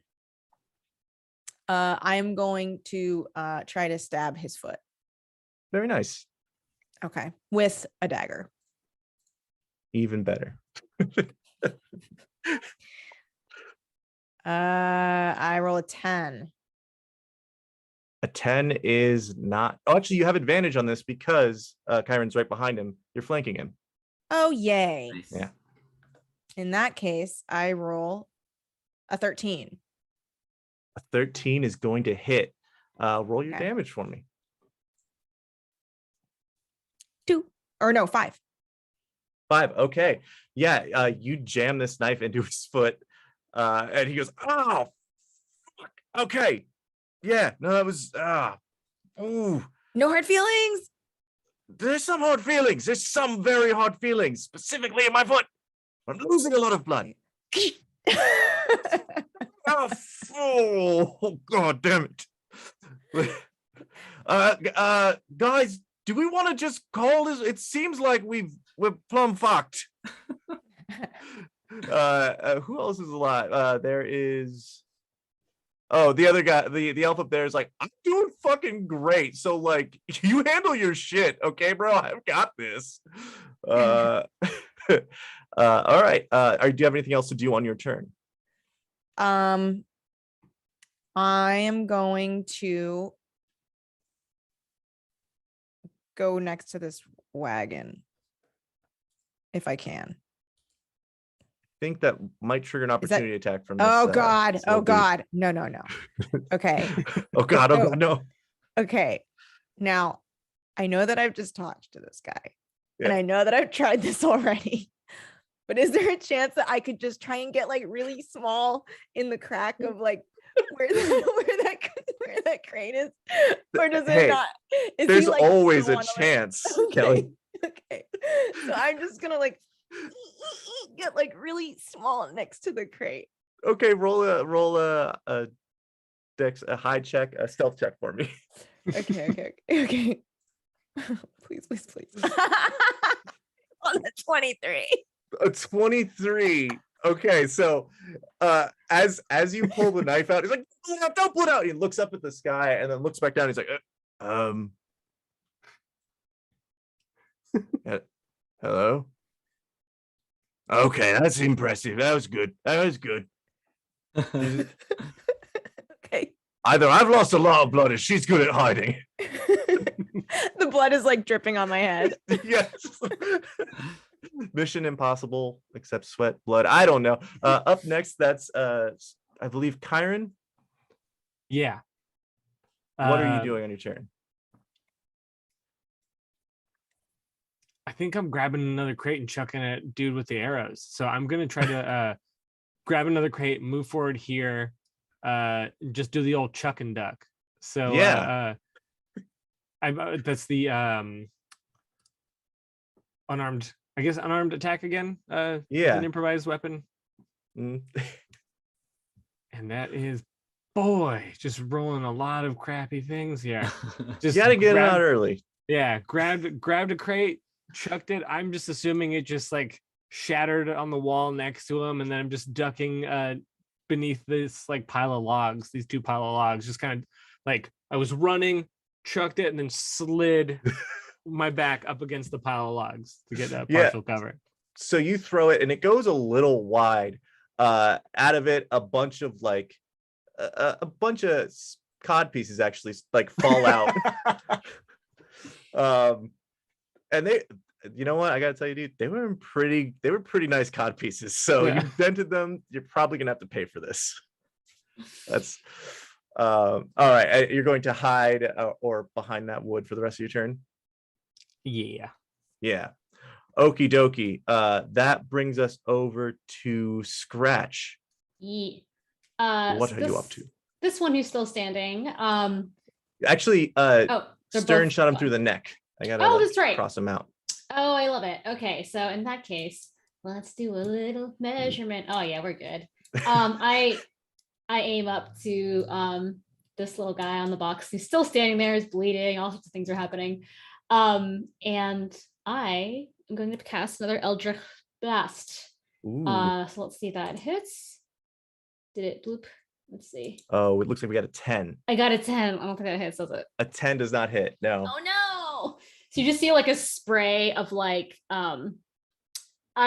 I am going to try to stab his foot. Very nice. Okay, with a dagger. Even better. I roll a 10. A 10 is not. Oh, actually, you have advantage on this because Kyron's right behind him. You're flanking him. Oh, yay. Nice. Yeah. In that case, I roll a 13. A 13 is going to hit. Roll your Okay. damage for me. 5. 5. Okay. Yeah. You jam this knife into his foot, and he goes, "Oh, fuck. Okay. Yeah. No, that was. Ooh. No hard feelings. There's some hard feelings. There's some very hard feelings, specifically in my foot. I'm losing a lot of blood. Oh, God damn it. Guys, do we want to just call this? It seems like we're plumb fucked. Who else is alive? There is. Oh, the other guy, the elf up there is like, I'm doing fucking great. So like, you handle your shit, okay, bro? I've got this. All right. Do you have anything else to do on your turn? I am going to go next to this wagon if I can. I think that might trigger an opportunity attack from this. Oh God. this Oh little dude. God. No. Okay. Oh God. Oh God. No. Okay. Now, I know that I've just talked to this guy, and Yeah. I know that I've tried this already. But is there a chance that I could just try and get like really small in the crack of like where that crane is, or does Hey, it not? Is he, There's like, always still a on the way? chance, Kelly. Okay. So I'm just gonna like get like really small next to the crate. Okay, roll a a hide check, a stealth check for me. Okay. Please. On the 23. A 23. Okay, so as you pull the knife out, he's like, don't pull it out. He looks up at the sky and then looks back down. He's like, hello? Okay, that's impressive. That was good. Okay. Either I've lost a lot of blood or she's good at hiding. The blood is like dripping on my head. Yes. Mission impossible, except sweat, blood. I don't know. Up next, that's I believe Kyron. Yeah. What are you doing on your turn? I think I'm grabbing another crate and chucking at dude with the arrows. So I'm gonna try to grab another crate, move forward here, just do the old chuck and duck. So Yeah. that's the unarmed attack again. Yeah. An improvised weapon. Mm. And that is, boy, just rolling a lot of crappy things here. Just gotta get it out early. Yeah, grabbed a crate, chucked it. I'm just assuming it just like shattered on the wall next to him, and then I'm just ducking beneath this like pile of logs, these two pile of logs, just kind of like I was running, chucked it, and then slid my back up against the pile of logs to get that partial cover. So you throw it and it goes a little wide. Out of it, a bunch of like a bunch of cod pieces actually like fall out. And they, you know what, I gotta tell you, dude, they were pretty nice cod pieces. So you dented them. You're probably gonna have to pay for this. That's all right. You're going to hide or behind that wood for the rest of your turn. Yeah. Okie dokie. That brings us over to Scratch. Yeah. What so are you up to? This one who's still standing. Actually, they're Stern both shot him gone. through the neck. I gotta that's right. cross him out. Oh, I love it. Okay, so in that case, let's do a little measurement. Oh yeah, we're good. I aim up to this little guy on the box. He's still standing there, he's bleeding, all sorts of things are happening. And I am going to cast another Eldritch Blast. So let's see if that hits. Did it bloop? Let's see. Oh, it looks like we got a 10. I got a 10. I don't think that hits, does it? A 10 does not hit. No. Oh no. So you just see like a spray of like I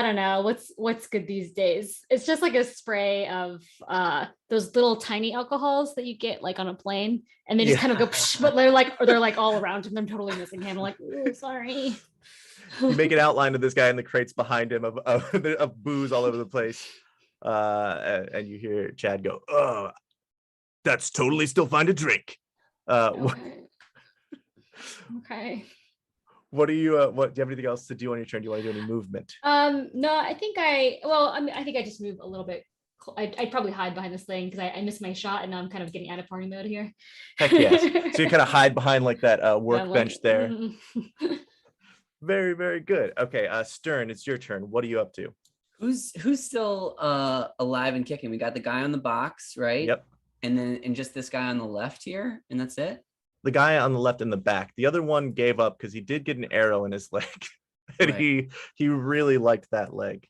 don't know what's good these days. It's just like a spray of those little tiny alcohols that you get like on a plane, and they just kind of go psh, but they're like all around him. They're totally missing him. I'm like, oh, sorry. You make an outline of this guy in the crates behind him of booze all over the place. And you hear Chad go, "Oh, That's totally still fine to drink. Okay. What do you do you have anything else to do on your turn? Do you want to do any movement? No, I think I think I just move a little bit. I'd probably hide behind this thing because I missed my shot and now I'm kind of getting out of party mode here. Heck yes. So you kind of hide behind like that workbench there. Very, very good. Okay, Stern, it's your turn. What are you up to? Who's still alive and kicking? We got the guy on the box, right? Yep. And just this guy on the left here, and that's it. The guy on the left in the back. The other one gave up because he did get an arrow in his leg. And Right. he really liked that leg.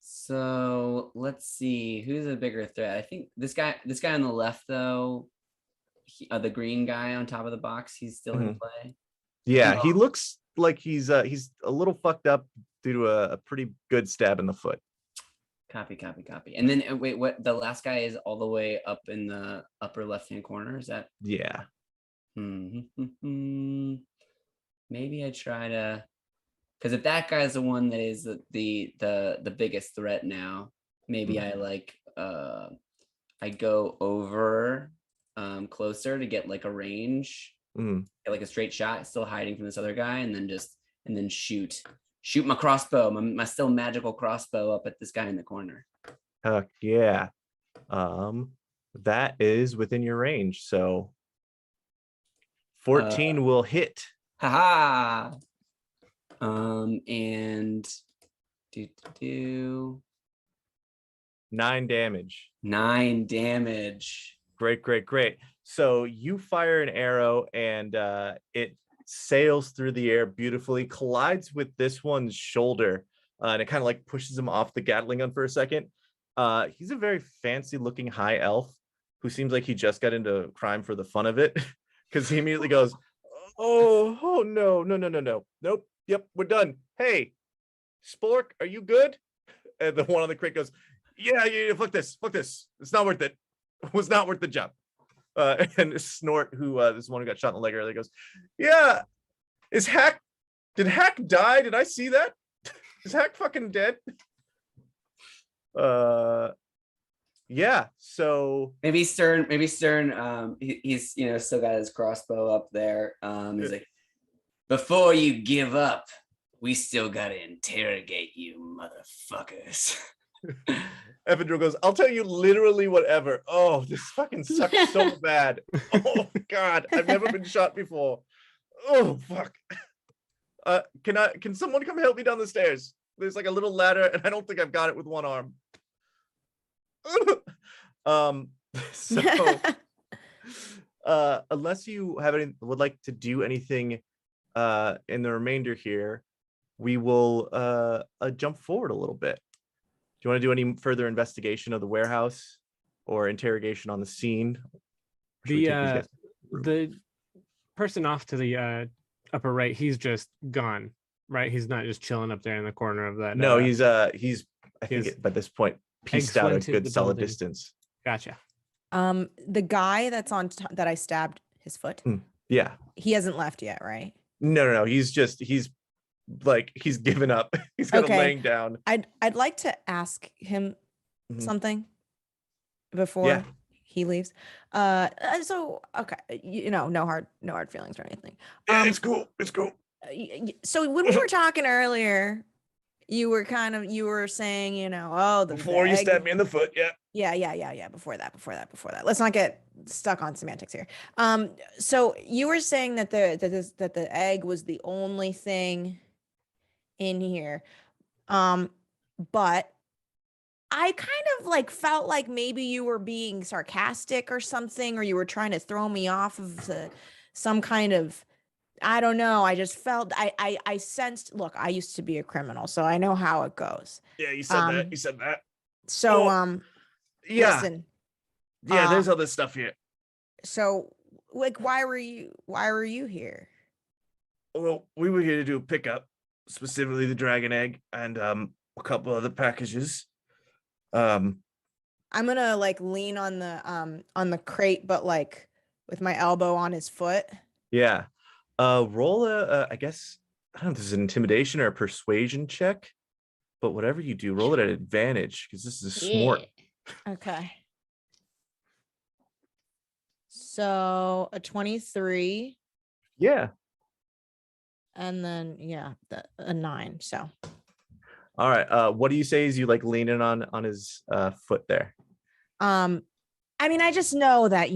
So let's see who's a bigger threat. I think this guy on the left though, the green guy on top of the box, he's still in play. Yeah, he looks like he's a little fucked up due to a pretty good stab in the foot. Copy. And then wait, what? The last guy is all the way up in the upper left-hand corner. Is that? Yeah. Maybe I try to, because if that guy's the one that is the biggest threat now, maybe I I go over closer to get like a range, get like a straight shot, still hiding from this other guy, and then shoot my crossbow, my still magical crossbow up at this guy in the corner. Heck yeah. That is within your range, so 14 will hit. Haha. And do 9 damage. 9 damage. Great. So you fire an arrow and it sails through the air beautifully, collides with this one's shoulder, and it kind of like pushes him off the Gatling gun for a second. He's a very fancy looking high elf who seems like he just got into crime for the fun of it, because he immediately goes, oh no. Nope. Yep, we're done. Hey, Spork, are you good? And the one on the crate goes, yeah, fuck this. It's not worth it. It was not worth the job. And Snort, who this one who got shot in the leg earlier, goes, yeah, did Hack die? Did I see that? Is Hack fucking dead? Yeah, so maybe Stern, he's still got his crossbow up there. He's like, before you give up, we still gotta interrogate you motherfuckers. Evandro goes, I'll tell you literally whatever. Oh, this fucking sucks so bad. Oh God, I've never been shot before. Oh fuck. Can someone come help me down the stairs? There's like a little ladder and I don't think I've got it with one arm. So unless you would like to do anything in the remainder here, we will jump forward a little bit. Do you want to do any further investigation of the warehouse or interrogation on the scene? The person off to the upper right, he's just gone, right? He's not just chilling up there in the corner of that. No, he's I think by this point pieced out a good solid distance. Gotcha. The guy that's that I stabbed his foot. Yeah. He hasn't left yet, right? No. He's given up. He's kind of laying down. I'd like to ask him something before he leaves. So okay, no hard feelings or anything. It's cool. So when we were talking earlier, you were saying, before you stabbed me in the foot, yeah. Before that. Let's not get stuck on semantics here. So you were saying that the egg was the only thing in here, but I kind of like felt like maybe you were being sarcastic or something, or you were trying to throw me off of some kind of, I don't know. I just felt I sensed. Look, I used to be a criminal, so I know how it goes. Yeah, you said that. So yeah. Listen. Yeah, there's other stuff here. So like, why were you here? Well, we were here to do a pickup, specifically the dragon egg and a couple other packages. I'm gonna like lean on the crate, but like with my elbow on his foot. Yeah. Roll I guess, I don't know if this is an intimidation or a persuasion check, but whatever you do, roll it at advantage because this is a snort. Okay. So a 23. Yeah. And then a 9. So. All right. What do you say as you like lean in on his foot there? I mean, I just know that,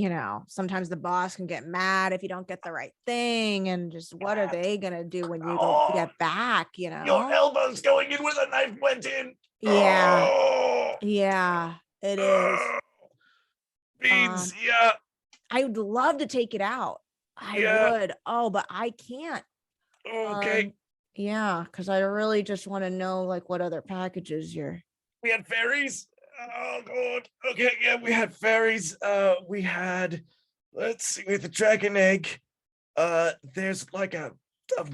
sometimes the boss can get mad if you don't get the right thing, and just what are they gonna do when you go get back, Your elbow's going in where the knife went in. Yeah. Oh. Yeah, it is. Beans, I would love to take it out. I would. Oh, but I can't. Okay. Yeah, because I really just want to know like what other packages We had fairies. Oh god. Okay, yeah, we had fairies. We had, let's see, with the dragon egg. There's like a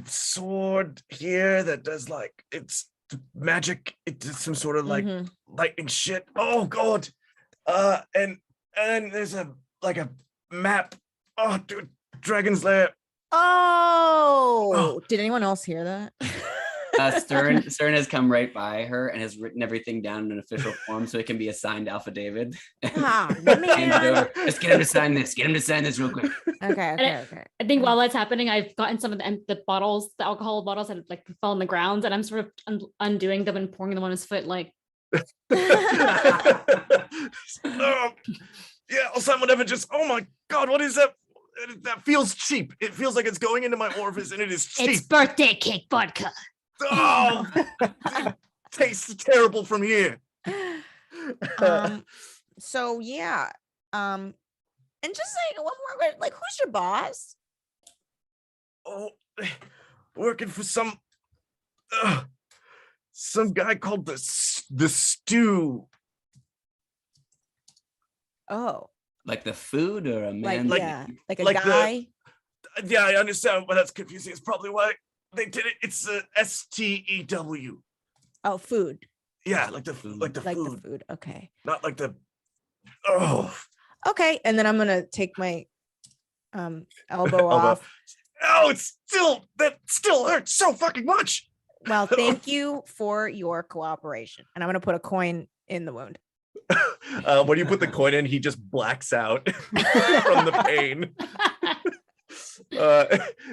sword here that does like, it's magic. It does some sort of like lightning shit. Oh god. And there's a map. Oh dude, Dragon's Lair. Oh, did anyone else hear that? Stern has come right by her and has written everything down in an official form so it can be a signed affidavit. Let me hand it over. Let's get him to sign this. Get him to sign this real quick. Okay. I think while that's happening, I've gotten some of the bottles, the alcohol bottles that like fell on the ground, and I'm sort of undoing them and pouring them on his foot, like. Yeah, I'll sign whatever. Just, oh my god, what is that? That feels cheap. It feels like it's going into my orifice, and it is cheap. It's birthday cake vodka. Oh, it tastes terrible from here. So yeah, And just like one more question, like, who's your boss? Oh, working for some guy called the Stew. Oh, Like the food or a like man? yeah, like a like the- guy. Yeah, I understand, but that's confusing. It's probably why they did it. It's STEW. Oh, food. Yeah, like the Food. The food, food. Okay. not like the. Oh, Okay. And then I'm gonna take my elbow Elbow. off. Oh, that still hurts so fucking much. Well, thank you for your cooperation. And I'm gonna put a coin in the wound. When you put the coin in, he just blacks out from the pain.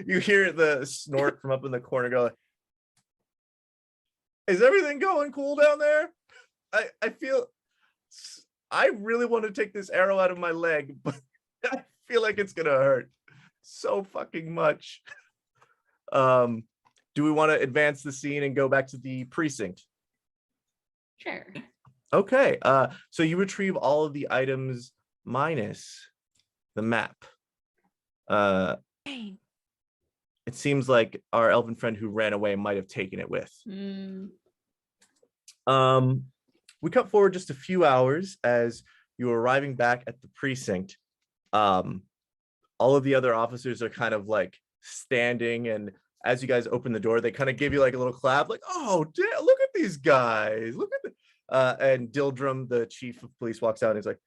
You hear the snort from up in the corner go, is everything going cool down there? I feel I really want to take this arrow out of my leg, but I feel like it's gonna hurt so fucking much. Do we want to advance the scene and go back to the precinct? Sure. Okay, so you retrieve all of the items minus the map. Dang. It seems like our elven friend who ran away might have taken it with. We cut forward just a few hours as you are arriving back at the precinct. All of the other officers are kind of like standing, and as you guys open the door, they kind of give you like a little clap, like, oh, look at these guys. Look at and Dildrum, the chief of police, walks out and he's like,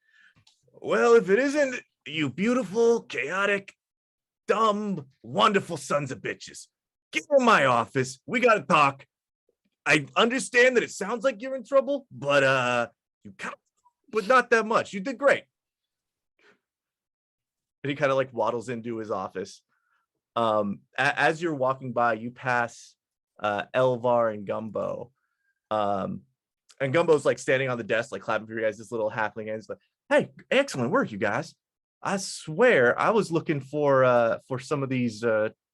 well, if it isn't you beautiful, chaotic, dumb, wonderful sons of bitches, get in my office. We got to talk. I understand that it sounds like you're in trouble, but but not that much. You did great. And he kind of like waddles into his office. As you're walking by, you pass Elvar and Gumbo. And Gumbo's like standing on the desk, like clapping for you guys, this little halfling, and he's like, hey, excellent work, you guys. I swear I was looking for some of these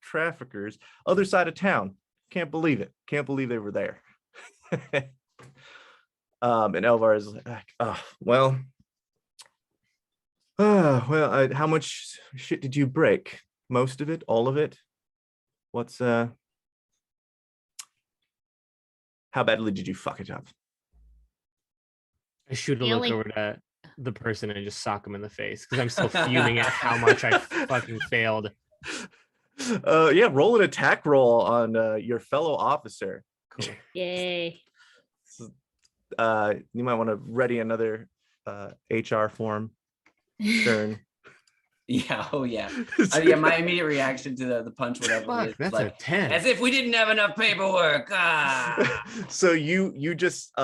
traffickers other side of town. Can't believe it. Can't believe they were there. And Elvar is like, oh, well, how much shit did you break? Most of it? All of it? What's how badly did you fuck it up? I shoot a The look only- over to the person and just sock him in the face because I'm still fuming at how much I fucking failed. Yeah, roll an attack roll on your fellow officer. Cool. Yay. You might want to ready another HR form. Stern. Yeah. Oh yeah. Yeah. My immediate reaction to the punch, whatever, Fuck, is that's like, a 10. as if we didn't have enough paperwork. Ah. So you just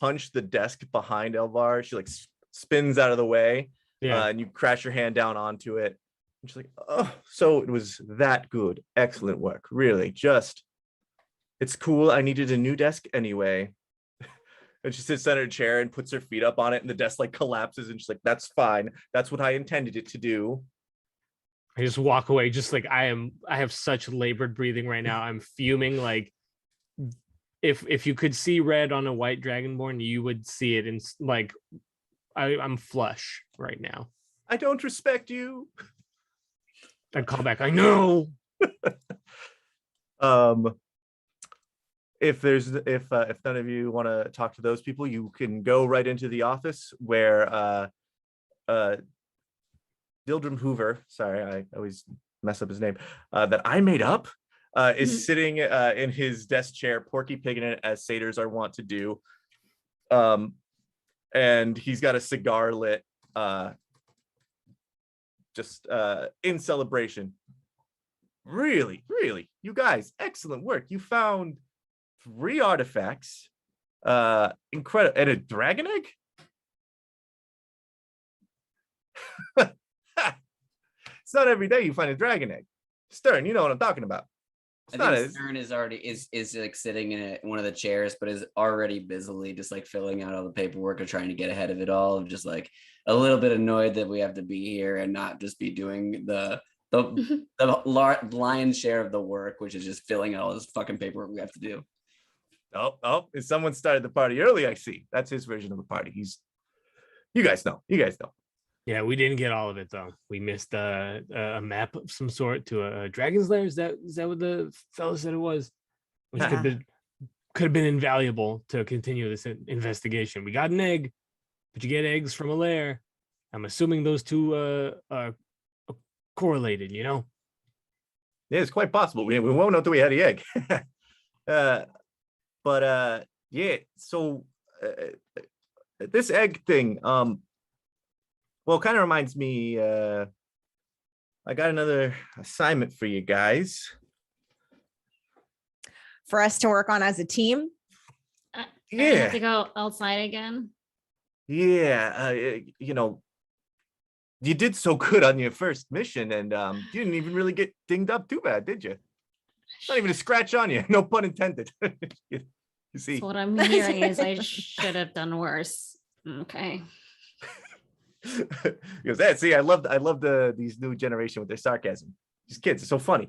punch the desk behind Elvar. She like spins out of the way, Yeah. and you crash your hand down onto it. And she's like, oh, so it was that good. Excellent work. Really, just it's cool. I needed a new desk anyway. And she sits on her chair and puts her feet up on it, and the desk like collapses, and she's like, that's fine. That's what I intended it to do. I just walk away, just like I have such labored breathing right now. I'm fuming. Like if you could see red on a white dragonborn, you would see it. And like I'm flush right now. I don't respect you. I'd call back. I know. If none of you want to talk to those people, you can go right into the office where Dildrum Hoover, sorry, I always mess up his name, that I made up, is sitting in his desk chair, porky pigging it as satyrs are wont to do. And he's got a cigar lit, just in celebration. Really, you guys, excellent work. You found 3 artifacts, incredible, and a dragon egg. It's not every day you find a dragon egg. Stern, you know what I'm talking about. It's I not think as Stern is already is like sitting in one of the chairs, but is already busily just like filling out all the paperwork or trying to get ahead of it all. Of just like a little bit annoyed that we have to be here and not just be doing the lion's share of the work, which is just filling out all this fucking paperwork we have to do. Oh, if someone started the party early, I see. That's his version of a party. You guys know. Yeah, we didn't get all of it though. We missed a map of some sort to a dragon's lair. Is that what the fellow said it was? Which could have been invaluable to continue this investigation. We got an egg, but you get eggs from a lair. I'm assuming those two are correlated. You know. Yeah, it's quite possible. We won't know until we had the egg. But yeah. So this egg thing. Well, it kind of reminds me. I got another assignment for you guys. For us to work on as a team. I have to go outside again. Yeah, you know, you did so good on your first mission, and you didn't even really get dinged up too bad, did you? Not even a scratch on you. No pun intended. You see, So what I'm hearing is I should have done worse. Okay. Because that, see, I love these new generation with their sarcasm. These kids are so funny.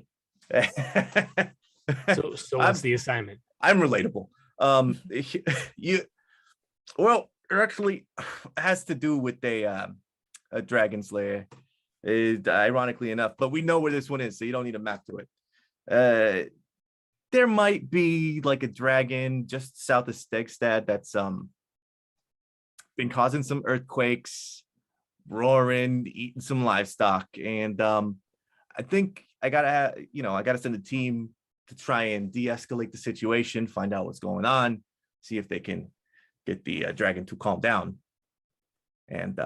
So what's the assignment? I'm relatable. Well, it actually has to do with a dragon's lair, ironically enough, but we know where this one is, so you don't need a map to it. There might be like a dragon just south of Stegstad that's been causing some earthquakes, roaring, eating some livestock, and I think I gotta send a team to try and de-escalate the situation, find out what's going on, see if they can get the dragon to calm down. And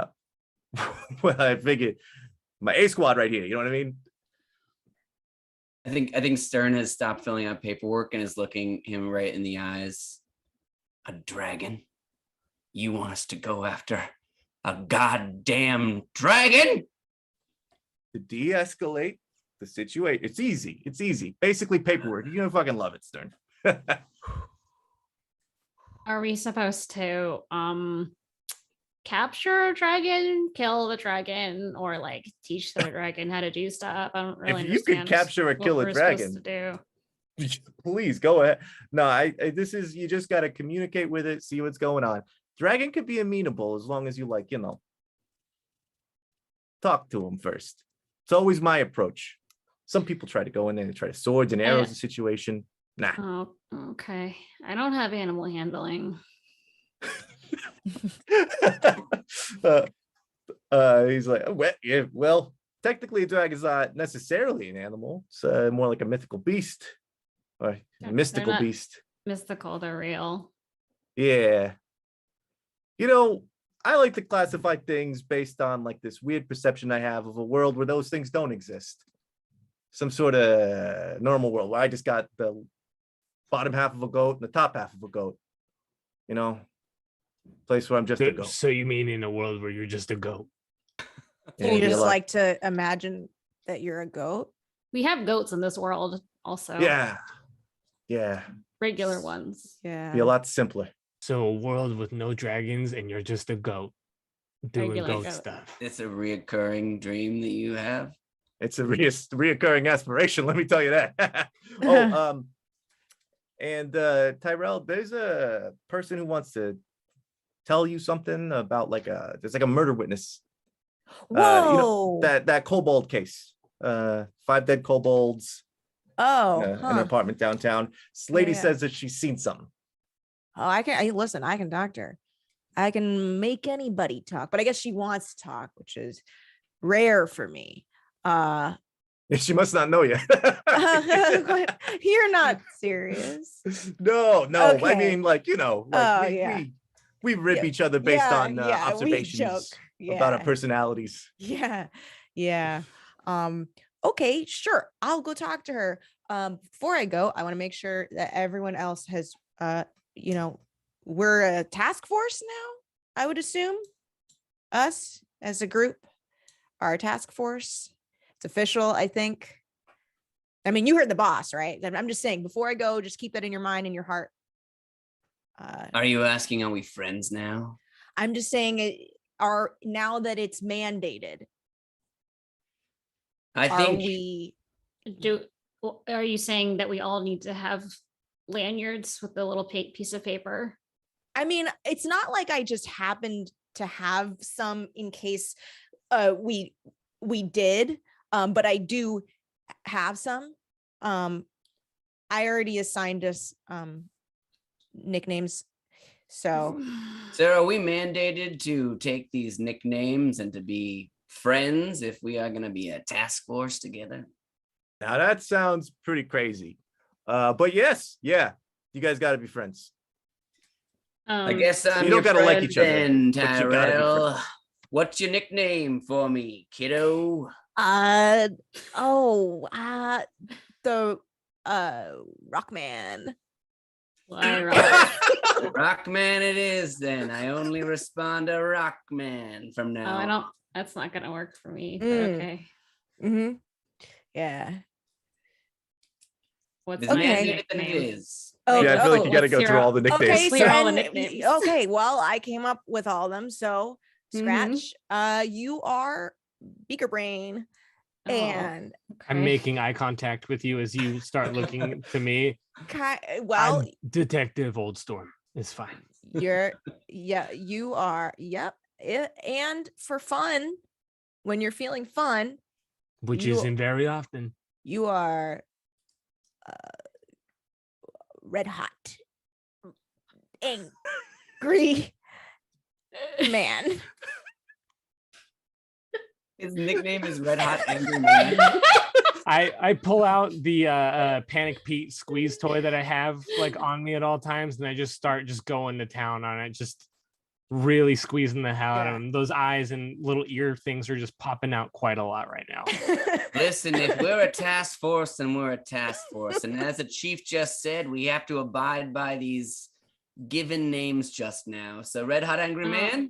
well, I figured my A squad right here, you know what I mean? I think Stern has stopped filling out paperwork and is looking him right in the eyes. A dragon? You want us to go after a goddamn dragon? To de-escalate the situation. It's easy. It's easy. Basically paperwork. You're gonna fucking love it, Stern. Are we supposed to capture a dragon, kill the dragon, or like teach the dragon how to do stuff? I don't really If you could understand capture or what kill we're a supposed dragon, to do. please go ahead. No, I this is, you just got to communicate with it, see what's going on. Dragon could be amenable as long as you, like, you know, talk to him first. It's always my approach. Some people try to go in there and try to swords and arrows the situation. Nah. Oh, okay. I don't have animal handling. He's like, oh, well, yeah, well, technically a dragon's not necessarily an animal. It's more like a mythical beast, or a mystical not beast. Mystical, they're real. Yeah. You know, I like to classify things based on like this weird perception I have of a world where those things don't exist. Some sort of normal world where I just got the bottom half of a goat and the top half of a goat. You know, place where I'm just a goat. So you mean in a world where you're just a goat? Can you just like to imagine that you're a goat? We have goats in this world also. Yeah. Regular ones. Yeah. Be a lot simpler. So a world with no dragons and you're just a goat doing Regular goat goat. stuff. It's a reoccurring dream that you have. It's a reoccurring aspiration, let me tell you that. And Tyrell, there's a person who wants to tell you something about there's like a murder witness. Whoa. You know, that kobold case. 5 dead kobolds. Oh, In an apartment downtown. This lady Yeah. says that she's seen something. Oh, I can doctor. I can make anybody talk, but I guess she wants to talk, which is rare for me. She must not know yet. You're not serious. No. I Okay. mean, like, you know, like we rib each other based on observations about our personalities. Yeah. Okay, sure. I'll go talk to her. Before I go, I want to make sure that everyone else has we're a task force now, I would assume. Us as a group are a task force. It's official, I think. I mean, you heard the boss, right? I'm just saying, before I go, just keep that in your mind and your heart. Are you asking, are we friends now? I'm just saying, now that it's mandated, I think are you saying that we all need to have lanyards with the little piece of paper? I mean, it's not like I just happened to have some in case we did, but I do have some. I already assigned us nicknames, so So are we mandated to take these nicknames and to be friends if we are going to be a task force together? Now that sounds pretty crazy. But yes, yeah, you guys got to be friends. I guess I'm You don't your gotta like friend each other, then, but you gotta be Tyrell. What's your nickname for me, kiddo? the Rockman. Why, Rock? Rockman it is then. I only respond to Rockman from Oh, now. I don't. That's not gonna work for me. But Mm. okay. Mm-hmm. Yeah. What's It's Okay. my mandated that it nickname? is. Oh, Yeah, I feel like you got to let's go hear through all out- the nicknames. Okay, Let's hear all the and nicknames. okay, well, I came up with all of them. So Mhm. Scratch, you are BEAKERBRAIN, Oh, and I'm okay. making eye contact with you as you start looking to me. well, I'm Detective Old Storm. It's fine. you are, yep. And for fun, when you're feeling fun, Which You- isn't very often. you are red hot, angry man. His nickname is Red Hot Angry Man. I pull out the Panic Pete squeeze toy that I have like on me at all times, and I just start just going to town on it, just really squeezing the hell out of Yeah. him. Those eyes and little ear things are just popping out quite a lot right now. Listen, if we're a task force, then we're a task force. And as the chief just said, we have to abide by these given names just now. So Red Hot Angry Oh. Man.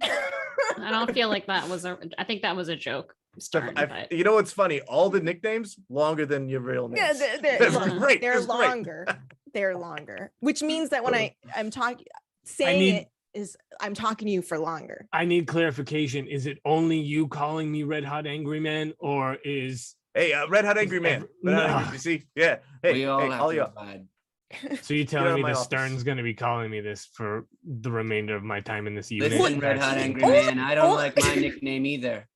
I don't feel like that was a. I think that was a joke. Stern, but You know what's funny? All the nicknames longer than your real Yeah, names. they're, This is Yeah. great. they're This is great. longer. They're longer, which means that when I'm talking, saying need- it is I'm talking to you for longer. I need clarification. Is it only you calling me Red Hot Angry Man, or is Hey, Red Hot Angry Man. Red Hot Angry, No. you see? Yeah. Hey, We all hey, have all to you. abide. so you out telling of me my the office. Stern's going to be calling me this for the remainder of my time in this unit? Listen, Red That's- Hot Angry Oh, Man, I don't oh. like my nickname either.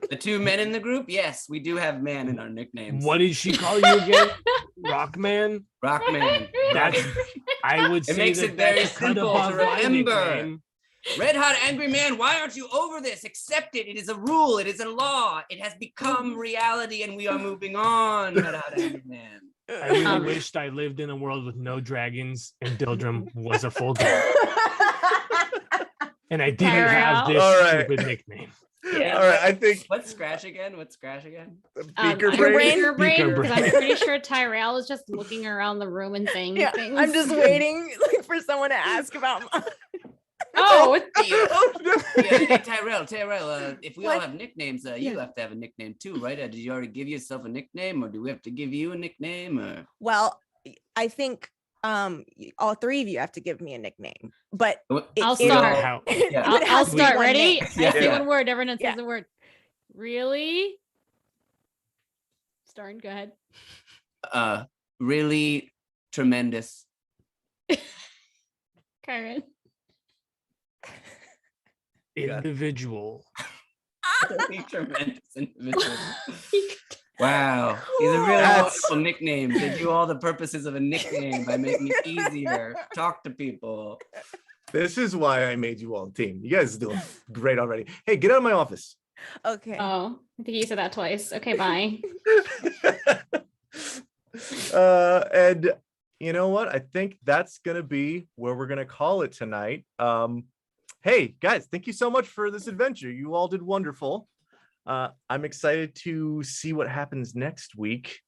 The two men in the group, yes, we do have man in our nicknames. What did she call you again? Rockman? Rockman. That's I would say makes that it very that's a cut simple to above my remember. nickname. Red Hot Angry Man, why aren't you over this? Accept it. It is a rule. It is a law. It has become reality and we are moving on, Red Hot Angry Man. I really Um, wished I lived in a world with no dragons and Dildrum was a full dog. And I didn't have this All right. stupid nickname. Yeah. All right, I think What's Scratch again? What's Scratch again? Beaker I'm Brain. Beaker Brain, Beaker because I'm Brain. pretty sure Tyrell is just looking around the room and saying Yeah, things. I'm just waiting like for someone to ask about mine. Oh, Hey, Tyrell, if we all What? have nicknames, you Yeah. have to have a nickname too, right? Did you already give yourself a nickname or do we have to give you a nickname? Or Well, I think all three of you have to give me a nickname, but I'll We start. all- How- Yeah. I'll, it I'll has to be start. one Ready? name. I say Yeah. one word. Everyone says Yeah. the word. Really? Starn, go ahead. Really tremendous. Karen. Individual. Really tremendous individual. Wow, he's a really That's- wonderful nickname. They do all the purposes of a nickname by making it easier. Talk to people. This is why I made you all a team. You guys are doing great already. Hey, get out of my office. Okay. Oh, I think you said that twice. Okay, bye. And you know what? I think that's gonna be where we're gonna call it tonight. Hey guys, thank you so much for this adventure. You all did wonderful. I'm excited to see what happens next week.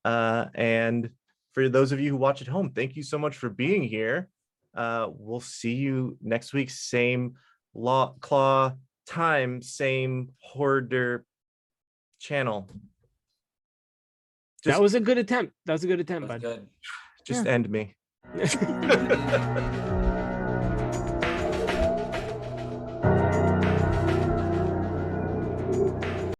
And for those of you who watch at home, thank you so much for being here. We'll see you next week, same claw time, same Hoarder channel. That was a good attempt. That was a good attempt, That was bud. good. Just end me. Yeah.